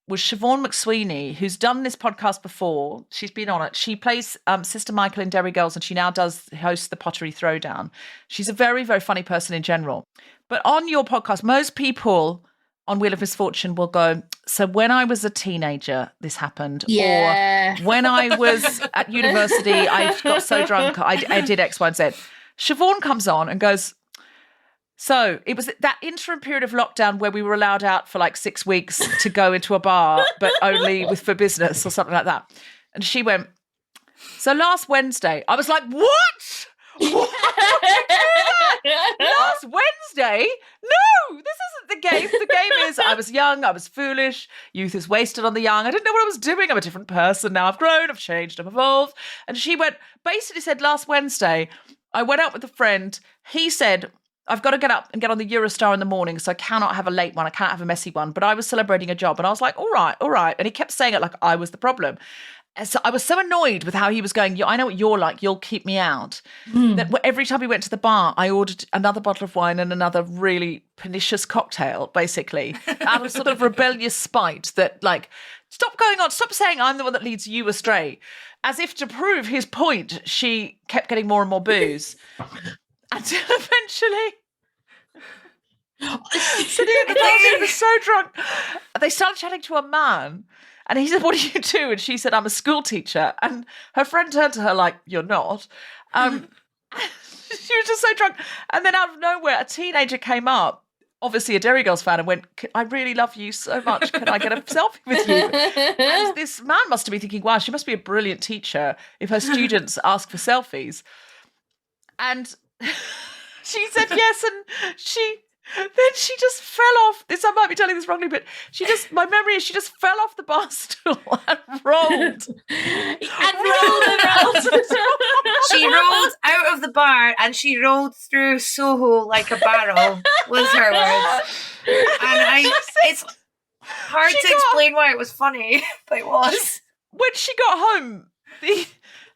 was Siobhan McSweeney, who's done this podcast before. She's been on it. She plays Sister Michael in Derry Girls, and she now hosts the Pottery Throwdown. She's a very, very funny person in general. But on your podcast, most people on Wheel of Misfortune will go, so when I was a teenager, this happened. Yeah. Or when I was at university, I got so drunk, I did X, Y, and Z. Siobhan comes on and goes, so it was that interim period of lockdown where we were allowed out for like 6 weeks to go into a bar, but only for business or something like that. And she went, so last Wednesday, I was like, what? Last Wednesday? No, this isn't the game. The game is I was young, I was foolish, youth is wasted on the young. I didn't know what I was doing. I'm a different person now. I've grown, I've changed, I've evolved. And she basically said last Wednesday, I went out with a friend. He said, I've got to get up and get on the Eurostar in the morning, so I cannot have a late one. I can't have a messy one. But I was celebrating a job. And I was like, all right. And he kept saying it like I was the problem. And so I was so annoyed with how he was going, I know what you're like, you'll keep me out. That every time we went to the bar, I ordered another bottle of wine and another really pernicious cocktail, basically, out of sort of rebellious spite that, like, stop going on, stop saying I'm the one that leads you astray. As if to prove his point, she kept getting more and more booze. Until eventually... So he was so drunk. They started chatting to a man. And he said, what do you do? And she said, I'm a school teacher. And her friend turned to her like, you're not. She was just so drunk. And then out of nowhere, a teenager came up obviously a Dairy Girls fan and went, I really love you so much. Can I get a selfie with you? And this man must have been thinking, wow, she must be a brilliant teacher if her students ask for selfies. And she said yes, and then she just fell off. I might be telling this wrongly, but my memory is she just fell off the bar stool and rolled. She rolled out of the bar and she rolled through Soho like a barrel, was her words. And it's hard to explain why it was funny, but it was. When she got home,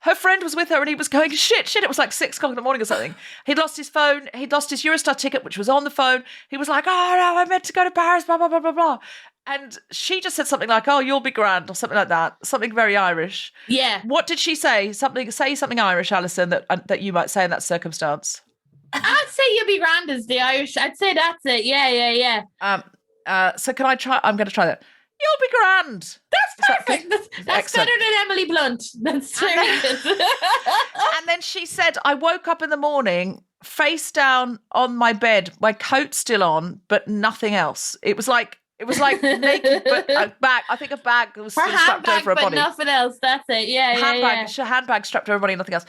her friend was with her and he was going, shit, it was like 6 o'clock in the morning or something. He'd lost his phone, he'd lost his Eurostar ticket, which was on the phone. He was like, oh no, I meant to go to Paris, blah, blah, blah, blah, blah. And she just said something like, oh, you'll be grand, or something like that. Something very Irish. Yeah. What did she say? Say something Irish, Alison, that you might say in that circumstance. I'd say you'll be grand is the Irish. I'd say that's it. Yeah. So can I try? I'm going to try that. You'll be grand. That's perfect. That's better than Emily Blunt. That's very good. And then she said, I woke up in the morning, face down on my bed, my coat still on, but nothing else. It was like naked, but a bag. I think a bag that was strapped over her body. But nothing else. That's it. Handbag strapped over her body, nothing else.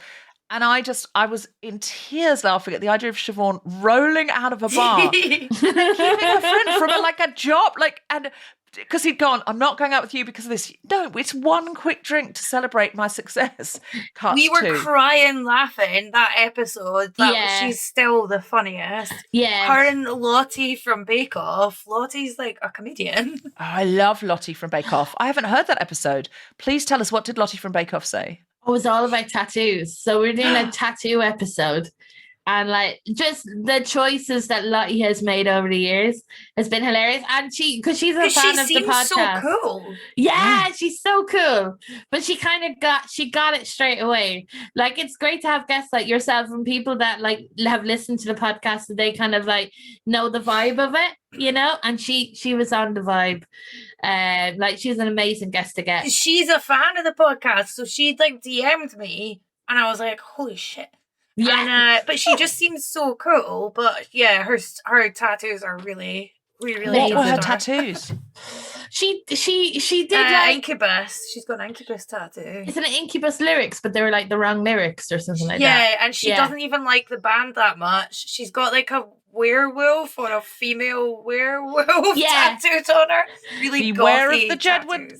And I was in tears laughing at the idea of Siobhan rolling out of a bar and then keeping her friend from a job, and because he'd gone, I'm not going out with you because of this. No, it's one quick drink to celebrate my success. We were crying laughing that episode. She's still the funniest. Yeah. Her and Lottie from Bake Off. Lottie's like a comedian. Oh, I love Lottie from Bake Off. I haven't heard that episode. Please tell us, what did Lottie from Bake Off say? It was all about tattoos. So we're doing a tattoo episode. And just the choices that Lottie has made over the years has been hilarious. And because she's a fan of the podcast. So cool. Yeah, she's so cool. But she kind of got it straight away. It's great to have guests like yourself and people that have listened to the podcast and they kind of know the vibe of it, And she was on the vibe. She's an amazing guest to get. She's a fan of the podcast, so she DM'd me and I was like, holy shit. Yeah, and, but she just seems so cool. But yeah, her tattoos are really, really. What were her tattoos? She did Incubus. She's got an Incubus tattoo. Isn't it Incubus lyrics? But they were the wrong lyrics or something like that. Yeah, and she doesn't even like the band that much. She's got a werewolf or a female werewolf tattooed on her. Really beware gothy of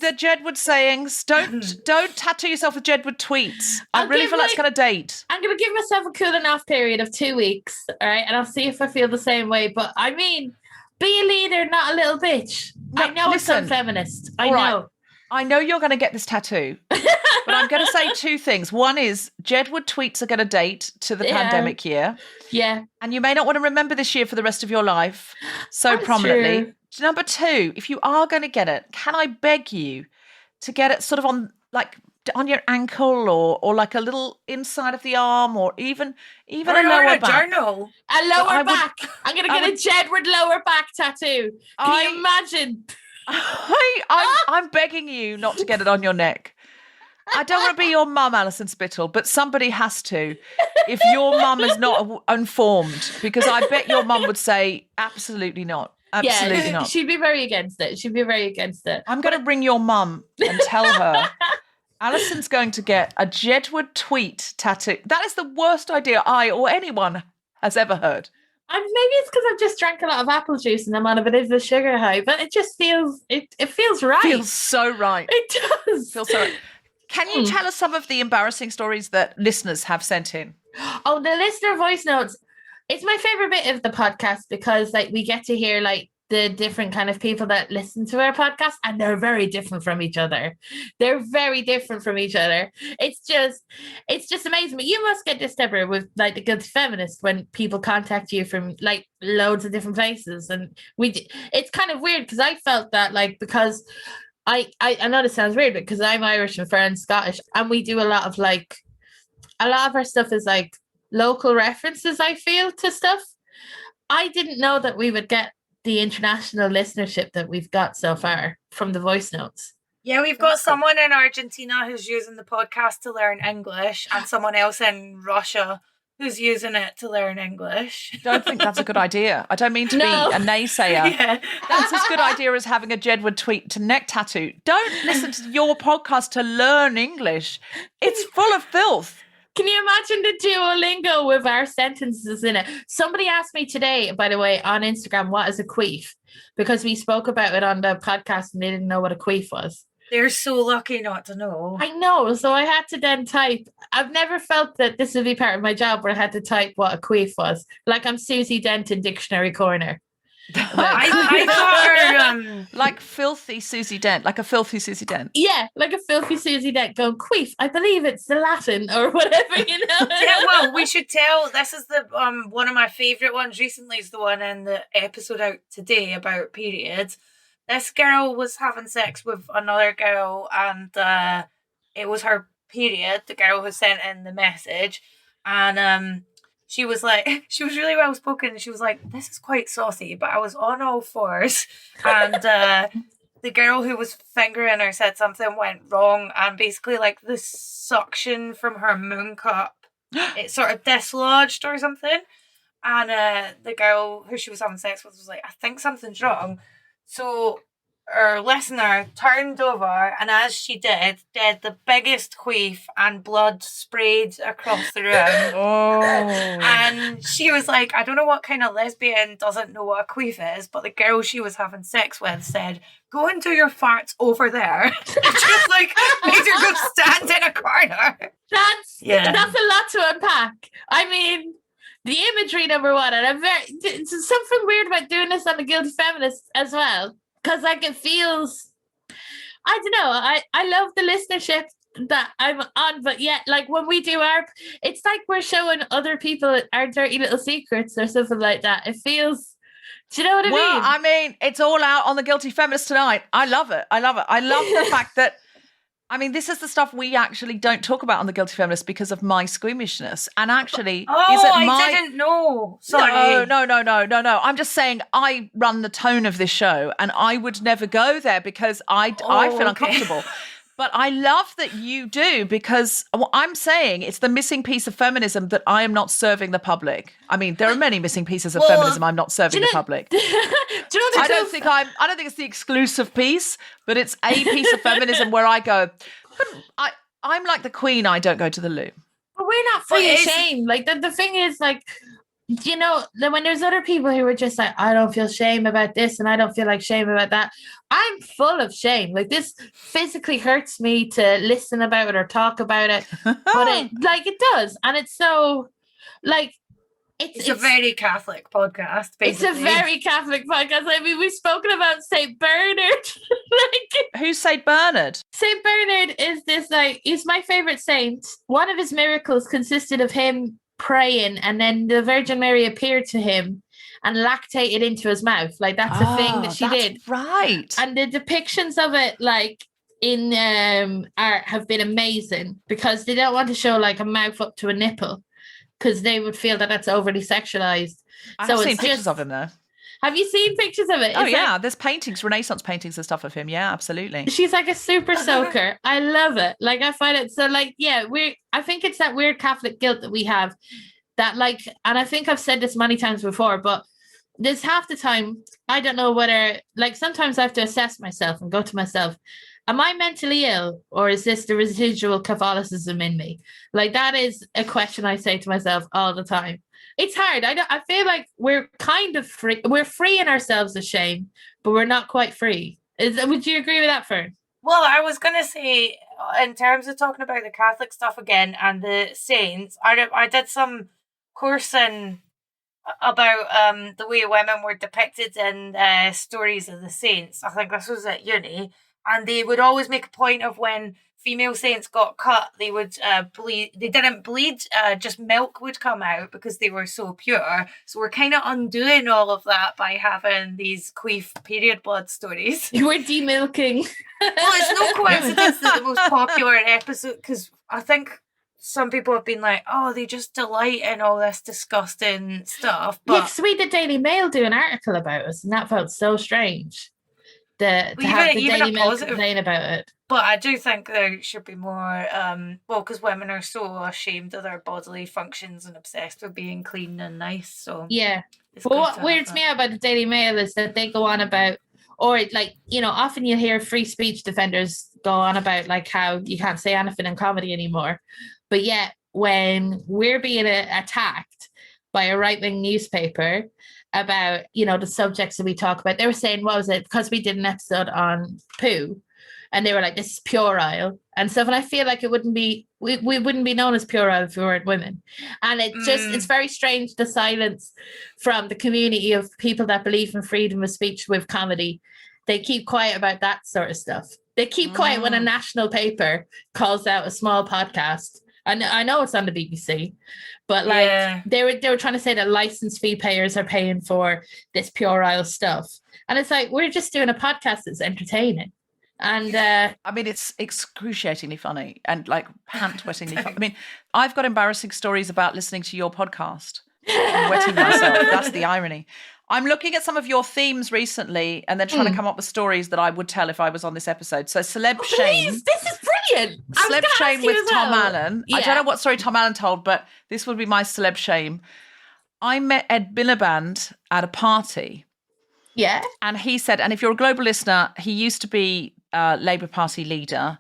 the Jedward sayings. Don't tattoo yourself with Jedward tweets. I really feel that's going to date. I'm going to give myself a cooling off period of 2 weeks, all right, and I'll see if I feel the same way. But I mean, be a leader, not a little bitch. No, I know it's unfeminist. I know. I know you're going to get this tattoo, but I'm going to say 2 things. One is Jedward tweets are going to date to the pandemic year. Yeah. And you may not want to remember this year for the rest of your life so prominently. True. Number 2, if you are going to get it, can I beg you to get it sort of on your ankle or a little inside of the arm or even a lower back. Journal. A lower back. I'm going to get a Jedward lower back tattoo. Can you imagine? I'm begging you not to get it on your neck. I don't want to be your mum, Alison Spittle, but somebody has to if your mum is not informed, because I bet your mum would say absolutely not. Absolutely not. She'd be very against it. I'm going to ring your mum and tell her Alison's going to get a Jedward tweet tattoo. That is the worst idea I or anyone has ever heard. Maybe it's because I've just drank a lot of apple juice and I'm on a bit of a sugar high, but it just feels right. Feels so right. It does. Feels so right. Can you tell us some of the embarrassing stories that listeners have sent in? Oh, the listener voice notes. It's my favorite bit of the podcast because we get to hear the different kind of people that listen to our podcast, and they're very different from each other. It's just amazing. But you must get this, Deborah, with the Guilty Feminist, when people contact you from loads of different places, and it's kind of weird because I felt that because I know this sounds weird, but because I'm Irish and Fern's Scottish, and we do a lot of our stuff is local references, I feel, to stuff. I didn't know that we would get the international listenership that we've got so far from the voice notes. Yeah, we've got someone in Argentina who's using the podcast to learn English, and someone else in Russia who's using it to learn English. Don't think that's a good idea. I don't mean to be No. a naysayer. Yeah. That's as good idea as having a Jedward tweet to neck tattoo. Don't listen to your podcast to learn English. It's full of filth. Can you imagine the Duolingo with our sentences in it? Somebody asked me today, by the way, on Instagram, what is a queef? Because we spoke about it on the podcast and they didn't know what a queef was. They're so lucky not to know. I know, so I had to then type. I've never felt that this would be part of my job where I had to type what a queef was. Like I'm Susie Dent in Dictionary Corner. I thought like filthy Susie Dent, like a filthy Susie Dent. Yeah, like a filthy Susie Dent going queef. I believe it's the Latin or whatever, you know. yeah, well, we should tell. This is the one of my favourite ones recently. Is the one in the episode out today about periods. This girl was having sex with another girl, and it was her period. The girl who sent in the message, and she was really well spoken. She was like, "This is quite saucy," but I was on all fours, and the girl who was fingering her said something went wrong, and basically, like the suction from her moon cup, it sort of dislodged or something, and the girl who she was having sex with was like, "I think something's wrong." So our listener turned over, and as she did the biggest queef and blood sprayed across the room. Oh. And she was like, I don't know what kind of lesbian doesn't know what a queef is, but the girl she was having sex with said, "Go and do your farts over there." Just like made her go stand in a corner. That's a lot to unpack. I mean, the imagery, number one, and it's something weird about doing this on the Guilty Feminist as well, because like it feels, I don't know, I love the listenership that I'm on, but yet like when we do it's like we're showing other people our dirty little secrets or something like that. It feels, do you know what I mean? Well, I mean, it's all out on the Guilty Feminist tonight. I love it. I love the fact that, I mean, this is the stuff we actually don't talk about on the Guilty Feminist because of my squeamishness. And actually, I didn't know. Sorry. No. I'm just saying I run the tone of this show, and I would never go there because I feel uncomfortable. But I love that you do, because what I'm saying, it's the missing piece of feminism that I am not serving the public. I mean, there are many missing pieces of feminism I'm not serving the public. I don't think it's the exclusive piece, but it's a piece of feminism where I go, I'm like the Queen, I don't go to the loo. But we're not full of shame. Like the thing is, like, you know, when there's other people who are just like, I don't feel shame about this and I don't feel like shame about that. I'm full of shame. Like this physically hurts me to listen about it or talk about it. But it does. And it's so like, it's a very Catholic podcast, basically. It's a very Catholic podcast. I mean, we've spoken about St. Bernard. Who's St. Bernard? St. Bernard is this, like, he's my favorite saint. One of his miracles consisted of him praying, and then the Virgin Mary appeared to him and lactated into his mouth. Like, that's a thing that she did. Right. And the depictions of it, like, in art have been amazing, because they don't want to show, like, a mouth up to a nipple, because they would feel that that's overly sexualized. I've seen pictures of him, though. Have you seen pictures of it? Oh, yeah. There's paintings, Renaissance paintings and stuff of him. Yeah, absolutely. She's like a super soaker. I love it. Like, I find it so, like, yeah, I think it's that weird Catholic guilt that we have that, like, and I think I've said this many times before, but there's half the time, I don't know whether, like, sometimes I have to assess myself and go to myself, am I mentally ill, or is this the residual Catholicism in me? Like, that is a question I say to myself all the time. It's hard. I feel like we're kind of free. We're freeing ourselves of shame, but we're not quite free. Would you agree with that, Fern? Well, I was going to say, in terms of talking about the Catholic stuff again and the saints, I did some coursing about the way women were depicted in stories of the saints. I think this was at uni. And they would always make a point of when female saints got cut, they would bleed. They didn't bleed, just milk would come out because they were so pure. So we're kind of undoing all of that by having these queef period blood stories. You were demilking. Well, it's no coincidence that the most popular episode, because I think some people have been like, oh, they just delight in all this disgusting stuff. But yes, we did Daily Mail do an article about us, and that felt so strange. have the Daily Mail complain about it. But I do think there should be more, because women are so ashamed of their bodily functions and obsessed with being clean and nice. So yeah. But what weirds me out about the Daily Mail is that they go on about, or like, often you hear free speech defenders go on about like how you can't say anything in comedy anymore. But yet when we're being attacked by a right-wing newspaper about, the subjects that we talk about, they were saying, what was it? Because we did an episode on poo. And they were like, this is puerile and stuff. And I feel like we wouldn't be known as puerile if we weren't women. And it's very strange, the silence from the community of people that believe in freedom of speech with comedy. They keep quiet about that sort of stuff. They keep quiet when a national paper calls out a small podcast. I know it's on the BBC, but they were trying to say that license fee payers are paying for this puerile stuff. And it's like, we're just doing a podcast that's entertaining. And I mean, it's excruciatingly funny and like pant-wettingly funny. I mean, I've got embarrassing stories about listening to your podcast and wetting myself. That's the irony. I'm looking at some of your themes recently and then trying to come up with stories that I would tell if I was on this episode. So celeb shame. This is brilliant. Celeb shame with Tom Allen. Yeah. I don't know what story Tom Allen told, but this would be my celeb shame. I met Ed Miliband at a party. Yeah. And he said, and if you're a global listener, he used to be Labour Party leader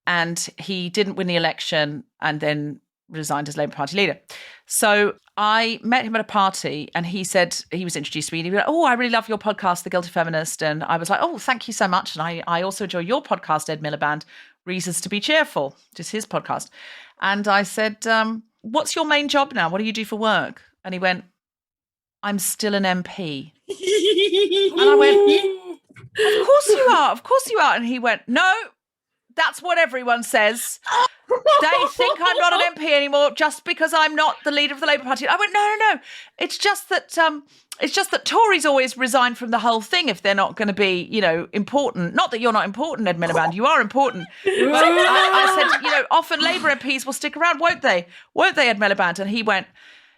and he didn't win the election and then resigned as Labour Party leader. So I met him at a party and he said, he was introduced to me and he was like, oh, I really love your podcast, The Guilty Feminist. And I was like, oh, thank you so much. And I also enjoy your podcast, Ed Miliband, Reasons to be Cheerful, just his podcast. And I said, what's your main job now? What do you do for work? And he went, I'm still an MP. And I went, of course you are. Of course you are. And he went, no, that's what everyone says. They think I'm not an MP anymore just because I'm not the leader of the Labour Party. I went, no. It's just that Tories always resign from the whole thing if they're not going to be, important. Not that you're not important, Ed Miliband. You are important. But I said, often Labour MPs will stick around, won't they? Won't they, Ed Miliband? And he went,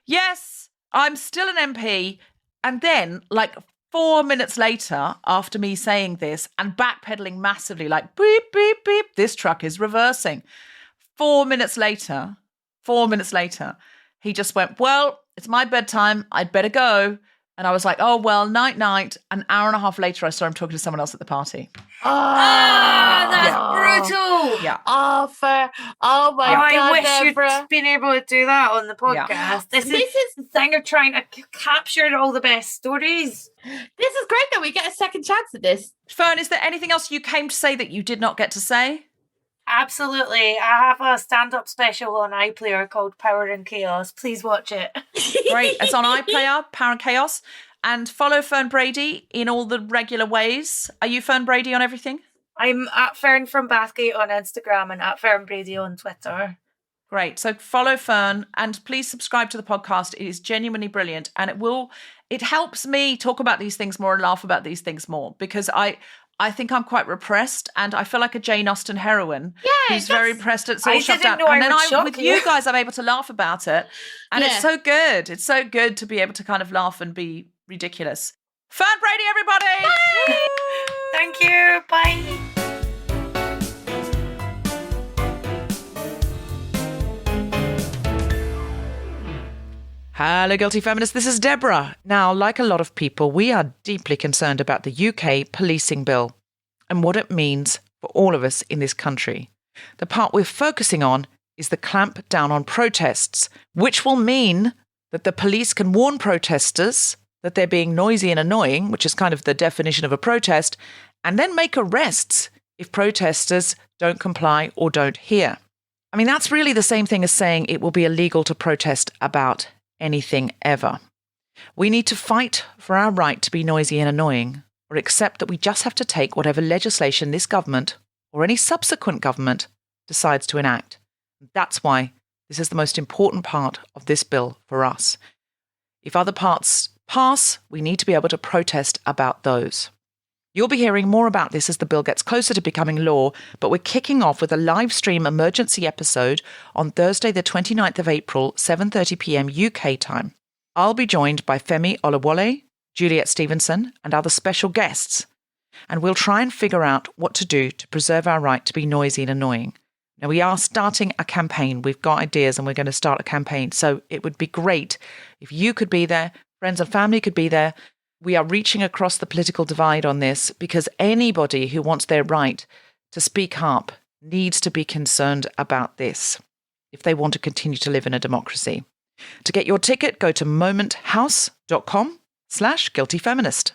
yes, I'm still an MP. And then, like 4 minutes later, after me saying this and backpedaling massively, like beep, beep, beep, this truck is reversing. 4 minutes later, he just went, well, it's my bedtime. I'd better go. And I was like, oh, well, night, night. An hour and a half later, I saw him talking to someone else at the party. That's brutal. Yeah. Oh, oh my God, I wish Deborah. you'd been able to do that on the podcast. Yeah. This is the thing of trying to capture all the best stories. This is great that we get a second chance at this. Fern, is there anything else you came to say that you did not get to say? Absolutely. I have a stand-up special on iPlayer called Power and Chaos. Please watch it. Great. It's on iPlayer, Power and Chaos. And follow Fern Brady in all the regular ways. Are you Fern Brady on everything? I'm at Fern from Bathgate on Instagram and at Fern Brady on Twitter. Great. So follow Fern and please subscribe to the podcast. It is genuinely brilliant. And it helps me talk about these things more and laugh about these things more because I think I'm quite repressed and I feel like a Jane Austen heroine who's very repressed. It's all shut down. And then with you guys, I'm able to laugh about it. And it's so good. It's so good to be able to kind of laugh and be ridiculous. Fern Brady, everybody! Bye. Thank you. Bye. Hello, Guilty Feminists. This is Deborah. Now, like a lot of people, we are deeply concerned about the UK policing bill and what it means for all of us in this country. The part we're focusing on is the clamp down on protests, which will mean that the police can warn protesters that they're being noisy and annoying, which is kind of the definition of a protest, and then make arrests if protesters don't comply or don't hear. I mean, that's really the same thing as saying it will be illegal to protest about anything ever. We need to fight for our right to be noisy and annoying, or accept that we just have to take whatever legislation this government or any subsequent government decides to enact. That's why this is the most important part of this bill for us. If other parts pass, we need to be able to protest about those. You'll be hearing more about this as the bill gets closer to becoming law, but we're kicking off with a live stream emergency episode on Thursday the 29th of April, 7:30 p.m. UK time. I'll be joined by Femi Olawale, Juliet Stevenson, and other special guests. and we'll try and figure out what to do to preserve our right to be noisy and annoying. Now, we are starting a campaign. We've got ideas and we're going to start a campaign. So it would be great if you could be there, friends and family could be there. We are reaching across the political divide on this because anybody who wants their right to speak up needs to be concerned about this if they want to continue to live in a democracy. To get your ticket, go to momenthouse.com/guiltyfeminist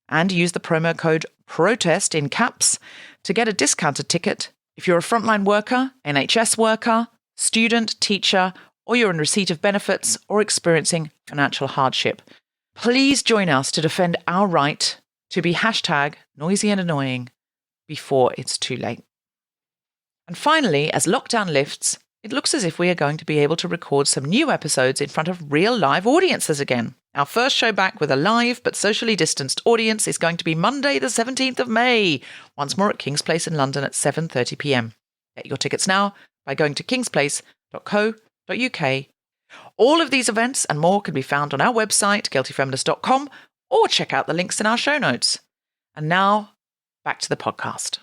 and use the promo code PROTEST in caps to get a discounted ticket. If you're a frontline worker, NHS worker, student, teacher, or you're in receipt of benefits or experiencing financial hardship, please join us to defend our right to be #noisy and annoying before it's too late. And finally, as lockdown lifts, it looks as if we are going to be able to record some new episodes in front of real live audiences again. Our first show back with a live but socially distanced audience is going to be Monday the 17th of May, once more at King's Place in London at 7:30 p.m. Get your tickets now by going to kingsplace.co.uk. All of these events and more can be found on our website, guiltyfeminist.com, or check out the links in our show notes. And now, back to the podcast.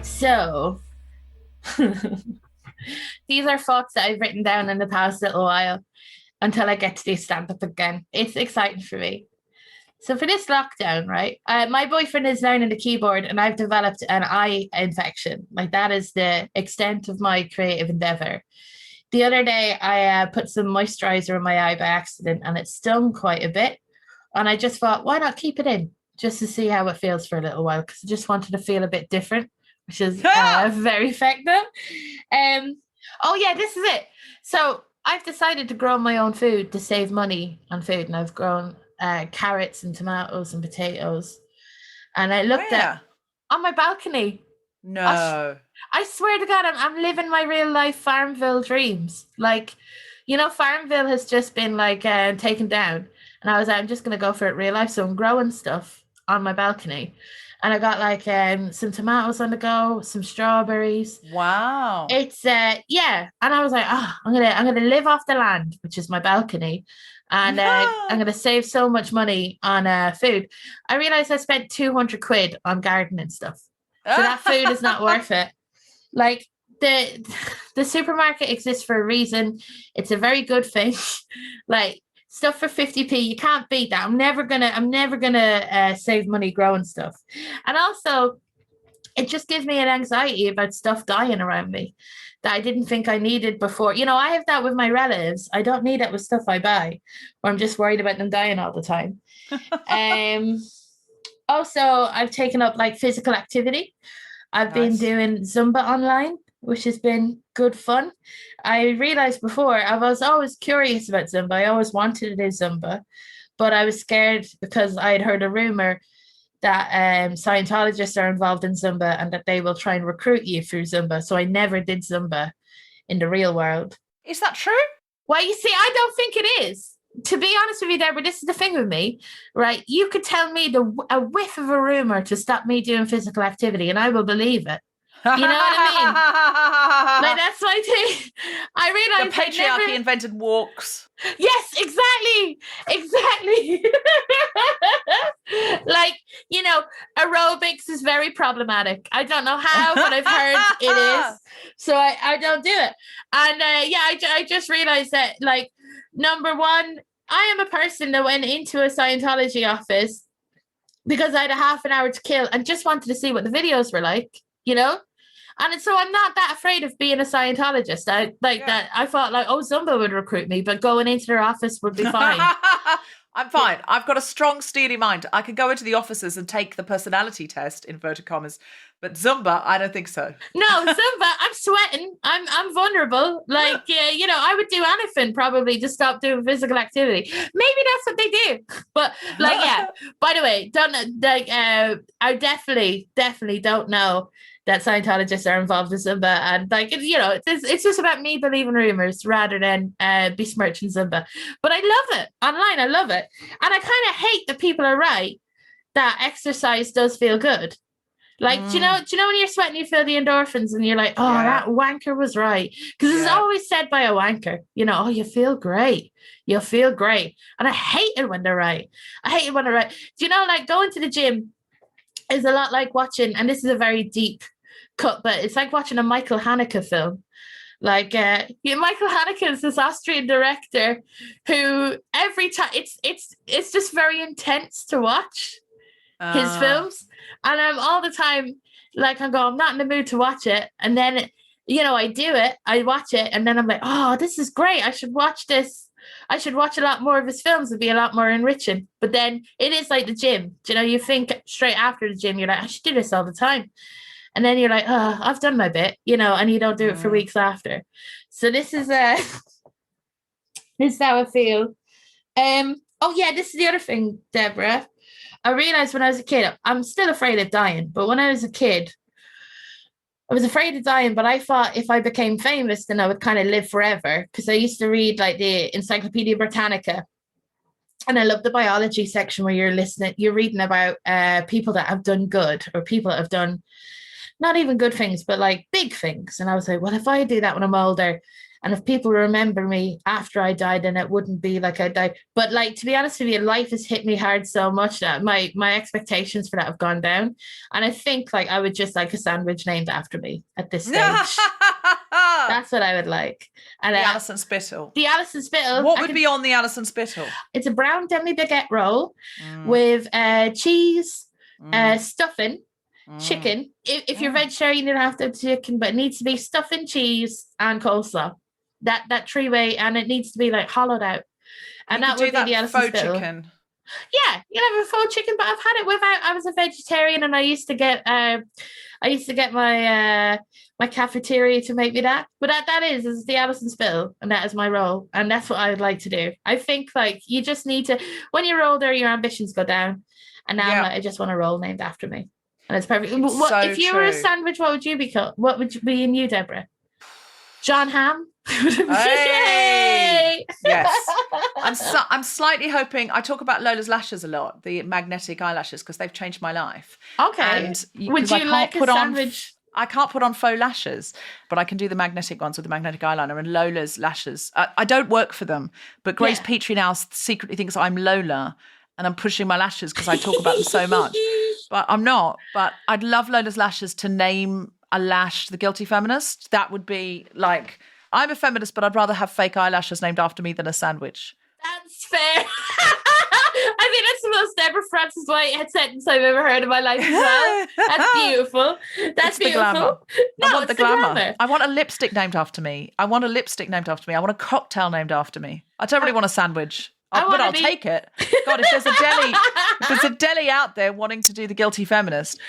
So, these are thoughts that I've written down in the past little while until I get to do stand-up again. It's exciting for me. So for this lockdown, right, my boyfriend is learning the keyboard and I've developed an eye infection. Like, that is the extent of my creative endeavor. The other day, I put some moisturizer in my eye by accident and it stung quite a bit. And I just thought, why not keep it in just to see how it feels for a little while? Because I just wanted to feel a bit different, which is very effective. Oh yeah, this is it. So I've decided to grow my own food to save money on food. And I've grown carrots and tomatoes and potatoes. And I looked at on my balcony. No. I swear to God, I'm living my real life Farmville dreams. Like, you know, Farmville has just been like taken down. And I was like, I'm just going to go for it real life. So I'm growing stuff on my balcony. And I got like some tomatoes on the go, some strawberries. Wow. It's yeah. And I was like, I'm gonna live off the land, which is my balcony. And I'm gonna save so much money on food. I realized I spent 200 quid on gardening stuff. So that food is not worth it. Like, the supermarket exists for a reason. It's a very good thing. Like, stuff for 50p, you can't beat that. I'm never gonna save money growing stuff. And also, it just gives me an anxiety about stuff dying around me that I didn't think I needed before. You know, I have that with my relatives. I don't need it with stuff I buy, or I'm just worried about them dying all the time. Also, I've taken up like physical activity. I've been doing Zumba online, which has been good fun. I realized before, I was always curious about Zumba. I always wanted to do Zumba, but I was scared because I had heard a rumor that Scientologists are involved in Zumba and that they will try and recruit you through Zumba. So I never did Zumba in the real world. Is that true? Well, you see, I don't think it is. To be honest with you, Deborah, this is the thing with me, right? You could tell me a whiff of a rumor to stop me doing physical activity and I will believe it. You know what I mean? Like, that's my thing. I realized the patriarchy invented walks. Yes, exactly. Like, you know, aerobics is very problematic. I don't know how, but I've heard it is. So I don't do it. And I just realized that, like, number one, I am a person that went into a Scientology office because I had a half an hour to kill and just wanted to see what the videos were like, you know? And so I'm not that afraid of being a Scientologist. That. I thought like, Zumba would recruit me, but going into their office would be fine. I'm fine. I've got a strong, steely mind. I could go into the offices and take the personality test, inverted commas, but Zumba, I don't think so. No, Zumba, I'm sweating. I'm vulnerable. Like, you know, I would do anything probably to stop doing physical activity. Maybe that's what they do. But like, yeah. By the way, I definitely don't know that Scientologists are involved in Zumba, and like, you know, it's just about me believing rumors rather than besmirching Zumba. But I love it online. I love it, and I kind of hate that people are right that exercise does feel good. Like, do you know when you're sweating, you feel the endorphins and you're like, oh, that wanker was right. Because it's always said by a wanker, oh, you feel great. You'll feel great. And I hate it when they're right. Do you know, like going to the gym is a lot like watching, and this is a very deep cut, but it's like watching a Michael Haneke film. Like Michael Haneke is this Austrian director who every time it's just very intense to watch his films, and I'm all the time like I'm not in the mood to watch it, and then I do it, I watch it, and then I'm like, oh, this is great, I should watch this. I should watch a lot more of his films. It'd be a lot more enriching. But then it is like the gym. You think straight after the gym, you're like, I should do this all the time. And then you're like, oh, I've done my bit, and you don't do it for weeks after. So this is this is how I feel. This is the other thing, Deborah. I realized when I was a kid, I'm still afraid of dying, but when I was a kid, I was afraid of dying, but I thought if I became famous, then I would kind of live forever. Because I used to read like the Encyclopedia Britannica. And I love the biology section where you're reading about people that have done good, or people that have done not even good things, but like big things. And I was like, well, if I do that when I'm older, and if people remember me after I died, then it wouldn't be like I died. But like, to be honest with you, life has hit me hard so much that my expectations for that have gone down. And I think like I would just like a sandwich named after me at this stage. That's what I would like. And the Alison Spittle. The Alison Spittle. What would be on the Alison Spittle? It's a brown demi-baguette roll with cheese, stuffing, chicken. If you're vegetarian, you don't have to have chicken, but it needs to be stuffing, cheese, and coleslaw. That three-way, and it needs to be like hollowed out. And that would be the Alison Spittle. Chicken. Yeah, you have a faux chicken, but I've had it without. I was a vegetarian, and I used to get my my cafeteria to make me that. But that is the Alison Spittle, and that is my role, and that's what I would like to do. I think like you just need to, when you're older, your ambitions go down, and now I just want a role named after me, and it's perfect. If you were a sandwich, what would you be called? What would you be in you, Deborah? John Ham. Hey! Yes. I'm slightly hoping. I talk about Lola's lashes a lot, the magnetic eyelashes, because they've changed my life. Okay. And would you like a sandwich? I can't put on faux lashes, but I can do the magnetic ones with the magnetic eyeliner. And Lola's lashes, I don't work for them, but Grace Petrie now secretly thinks I'm Lola, and I'm pushing my lashes because I talk about them so much. But I'm not. But I'd love Lola's lashes to name a lash the Guilty Feminist. That would be like, I'm a feminist, but I'd rather have fake eyelashes named after me than a sandwich. That's fair. I think that's the most Deborah Frances-White sentence I've ever heard in my life as well. That's beautiful. That's beautiful. The glamour. No, I want the glamour. I want a lipstick named after me. I want a cocktail named after me. I don't really want a sandwich. But I'll take it. God, if there's a deli out there wanting to do the Guilty Feminist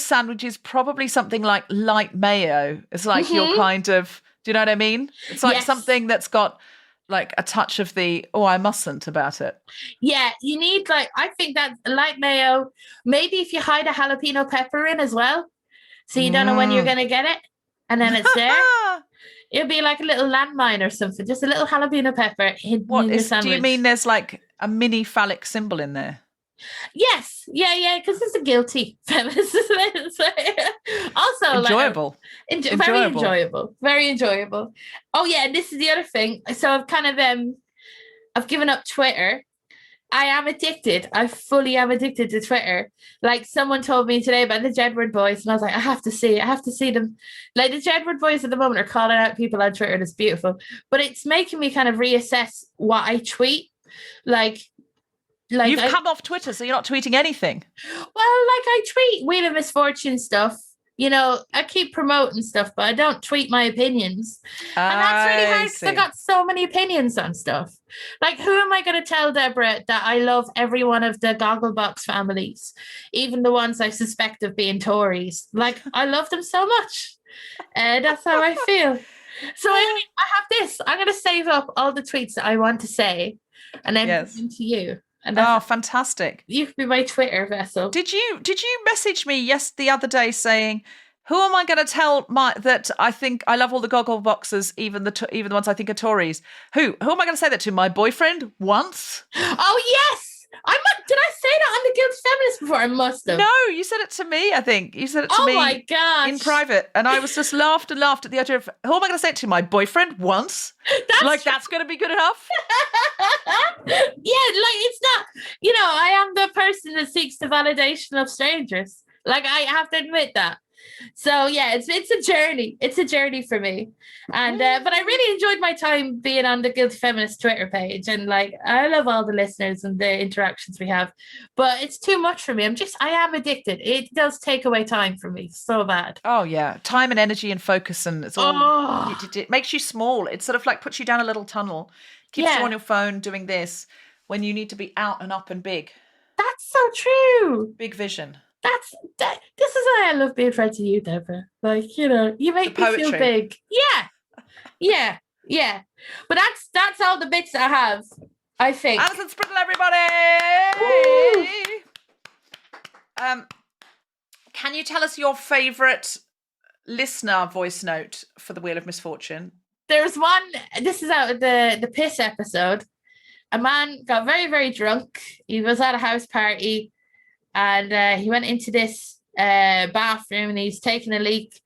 sandwich is probably something like light mayo. It's like your kind of, do you know what I mean? It's like something that's got like a touch of the, I mustn't about it. Yeah, you need I think that light mayo, maybe if you hide a jalapeno pepper in as well, so you don't know when you're going to get it, and then it's there. It'll be like a little landmine or something, just a little jalapeno pepper hidden in the sandwich. Do you mean there's like a mini phallic symbol in there? Yes. Yeah, because it's a guilty feminist, isn't it? So, also enjoyable. Very enjoyable. Very enjoyable. Oh yeah, and this is the other thing. So I've kind of I've given up Twitter. I am addicted. I fully am addicted to Twitter. Like someone told me today about the Jedward boys, and I was like, I have to see them. Like the Jedward boys at the moment are calling out people on Twitter, and it's beautiful. But it's making me kind of reassess what I tweet. Like you've come off Twitter, so you're not tweeting anything. Well, like I tweet Wheel of Misfortune stuff. I keep promoting stuff, but I don't tweet my opinions. And that's really hard because I got so many opinions on stuff. Like, who am I going to tell, Deborah, that I love every one of the Gogglebox families, even the ones I suspect of being Tories? Like, I love them so much. That's how I feel. So I have this. I'm going to save up all the tweets that I want to say and then give them to you. And fantastic. You could be my Twitter vessel. Did you message me the other day saying, who am I going to tell that I think I love all the Goggleboxers, even the ones I think are Tories? Who am I going to say that to? My boyfriend once? Oh, yes. Did I say that on the Guilty Feminist before? I must have. No, you said it to me, I think. You said it to me my gosh. in private. And I was just laughed at the idea of, who am I going to say it to? My boyfriend once? That's going to be good enough? It's not, I am the person that seeks the validation of strangers. I have to admit that. So yeah, it's a journey. It's a journey for me, and but I really enjoyed my time being on the Guilty Feminist Twitter page, and I love all the listeners and the interactions we have. But it's too much for me. I am addicted. It does take away time from me so bad. Oh yeah, time and energy and focus, and it's all. It makes you small. It sort of puts you down a little tunnel, keeps you on your phone doing this when you need to be out and up and big. That's so true. Big vision. This is why I love being friends with you, Deborah. You make me feel big. Yeah. But that's all the bits I have, I think. Alison Spittle, everybody! Can you tell us your favourite listener voice note for the Wheel of Misfortune? There's one, this is out of the piss episode. A man got very, very drunk. He was at a house party. And he went into this bathroom and he's taking a leak.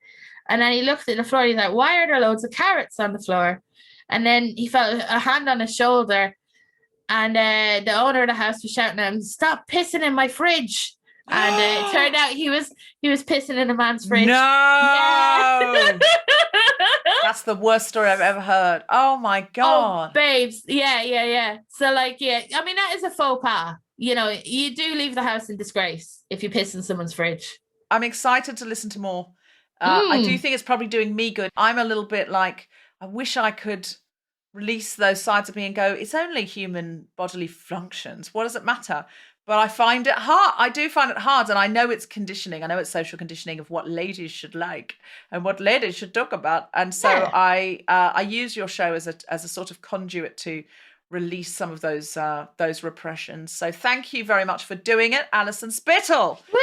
And then he looked at the floor. He's like, why are there loads of carrots on the floor? And then he felt a hand on his shoulder. And the owner of the house was shouting at him, stop pissing in my fridge. And it turned out he was pissing in a man's fridge. No! Yeah. That's the worst story I've ever heard. Oh, my God. Oh, babes. Yeah. So, I mean, that is a faux pas. You do leave the house in disgrace if you piss in someone's fridge. I'm excited to listen to more. I do think it's probably doing me good. I'm a little bit I wish I could release those sides of me and go, it's only human bodily functions. What does it matter? But I find it hard. I do find it hard. And I know it's conditioning. I know it's social conditioning of what ladies should like and what ladies should talk about. And so I use your show as a sort of conduit to release some of those repressions. So thank you very much for doing it, Alison Spittle. Woo!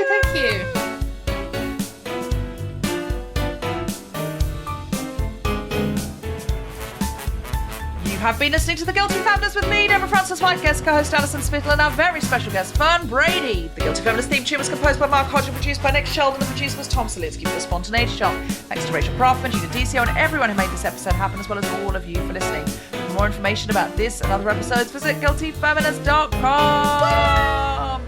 Thank you. You have been listening to The Guilty Feminist with me, Deborah Frances-White, guest co-host Alison Spittle, and our very special guest, Fern Brady. The Guilty Feminist theme tune was composed by Mark Hodge and produced by Nick Sheldon. The producer was Tom Selitsky for the Spontaneity Shop. Thanks to Rachel Craftman, Gina DCO, and everyone who made this episode happen, as well as all of you for listening. For more information about this and other episodes, visit guiltyfeminist.com.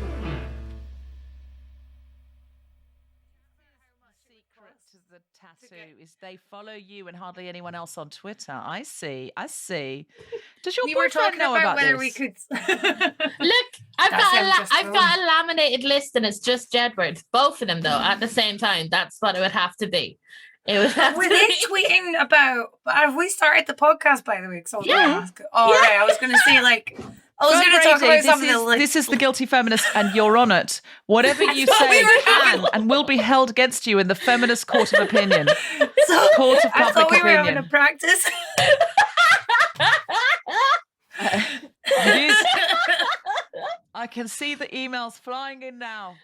To the tattoo is they follow you and hardly anyone else on Twitter. I see. Does your boyfriend know about whether this? we could Look, I've got a laminated list and it's just Jedward. Both of them though at the same time. That's what it would have to be. It would have were to they be. tweeting about? Have we started the podcast, by the way? Because I was going to ask. Yeah. Right. I was going to say I was going to talk about some of the. This is the Guilty Feminist, and you're on it. Whatever you say can and will be held against you in the feminist court of opinion. Court of public I thought we were having opinion. a practice. It is. I can see the emails flying in now.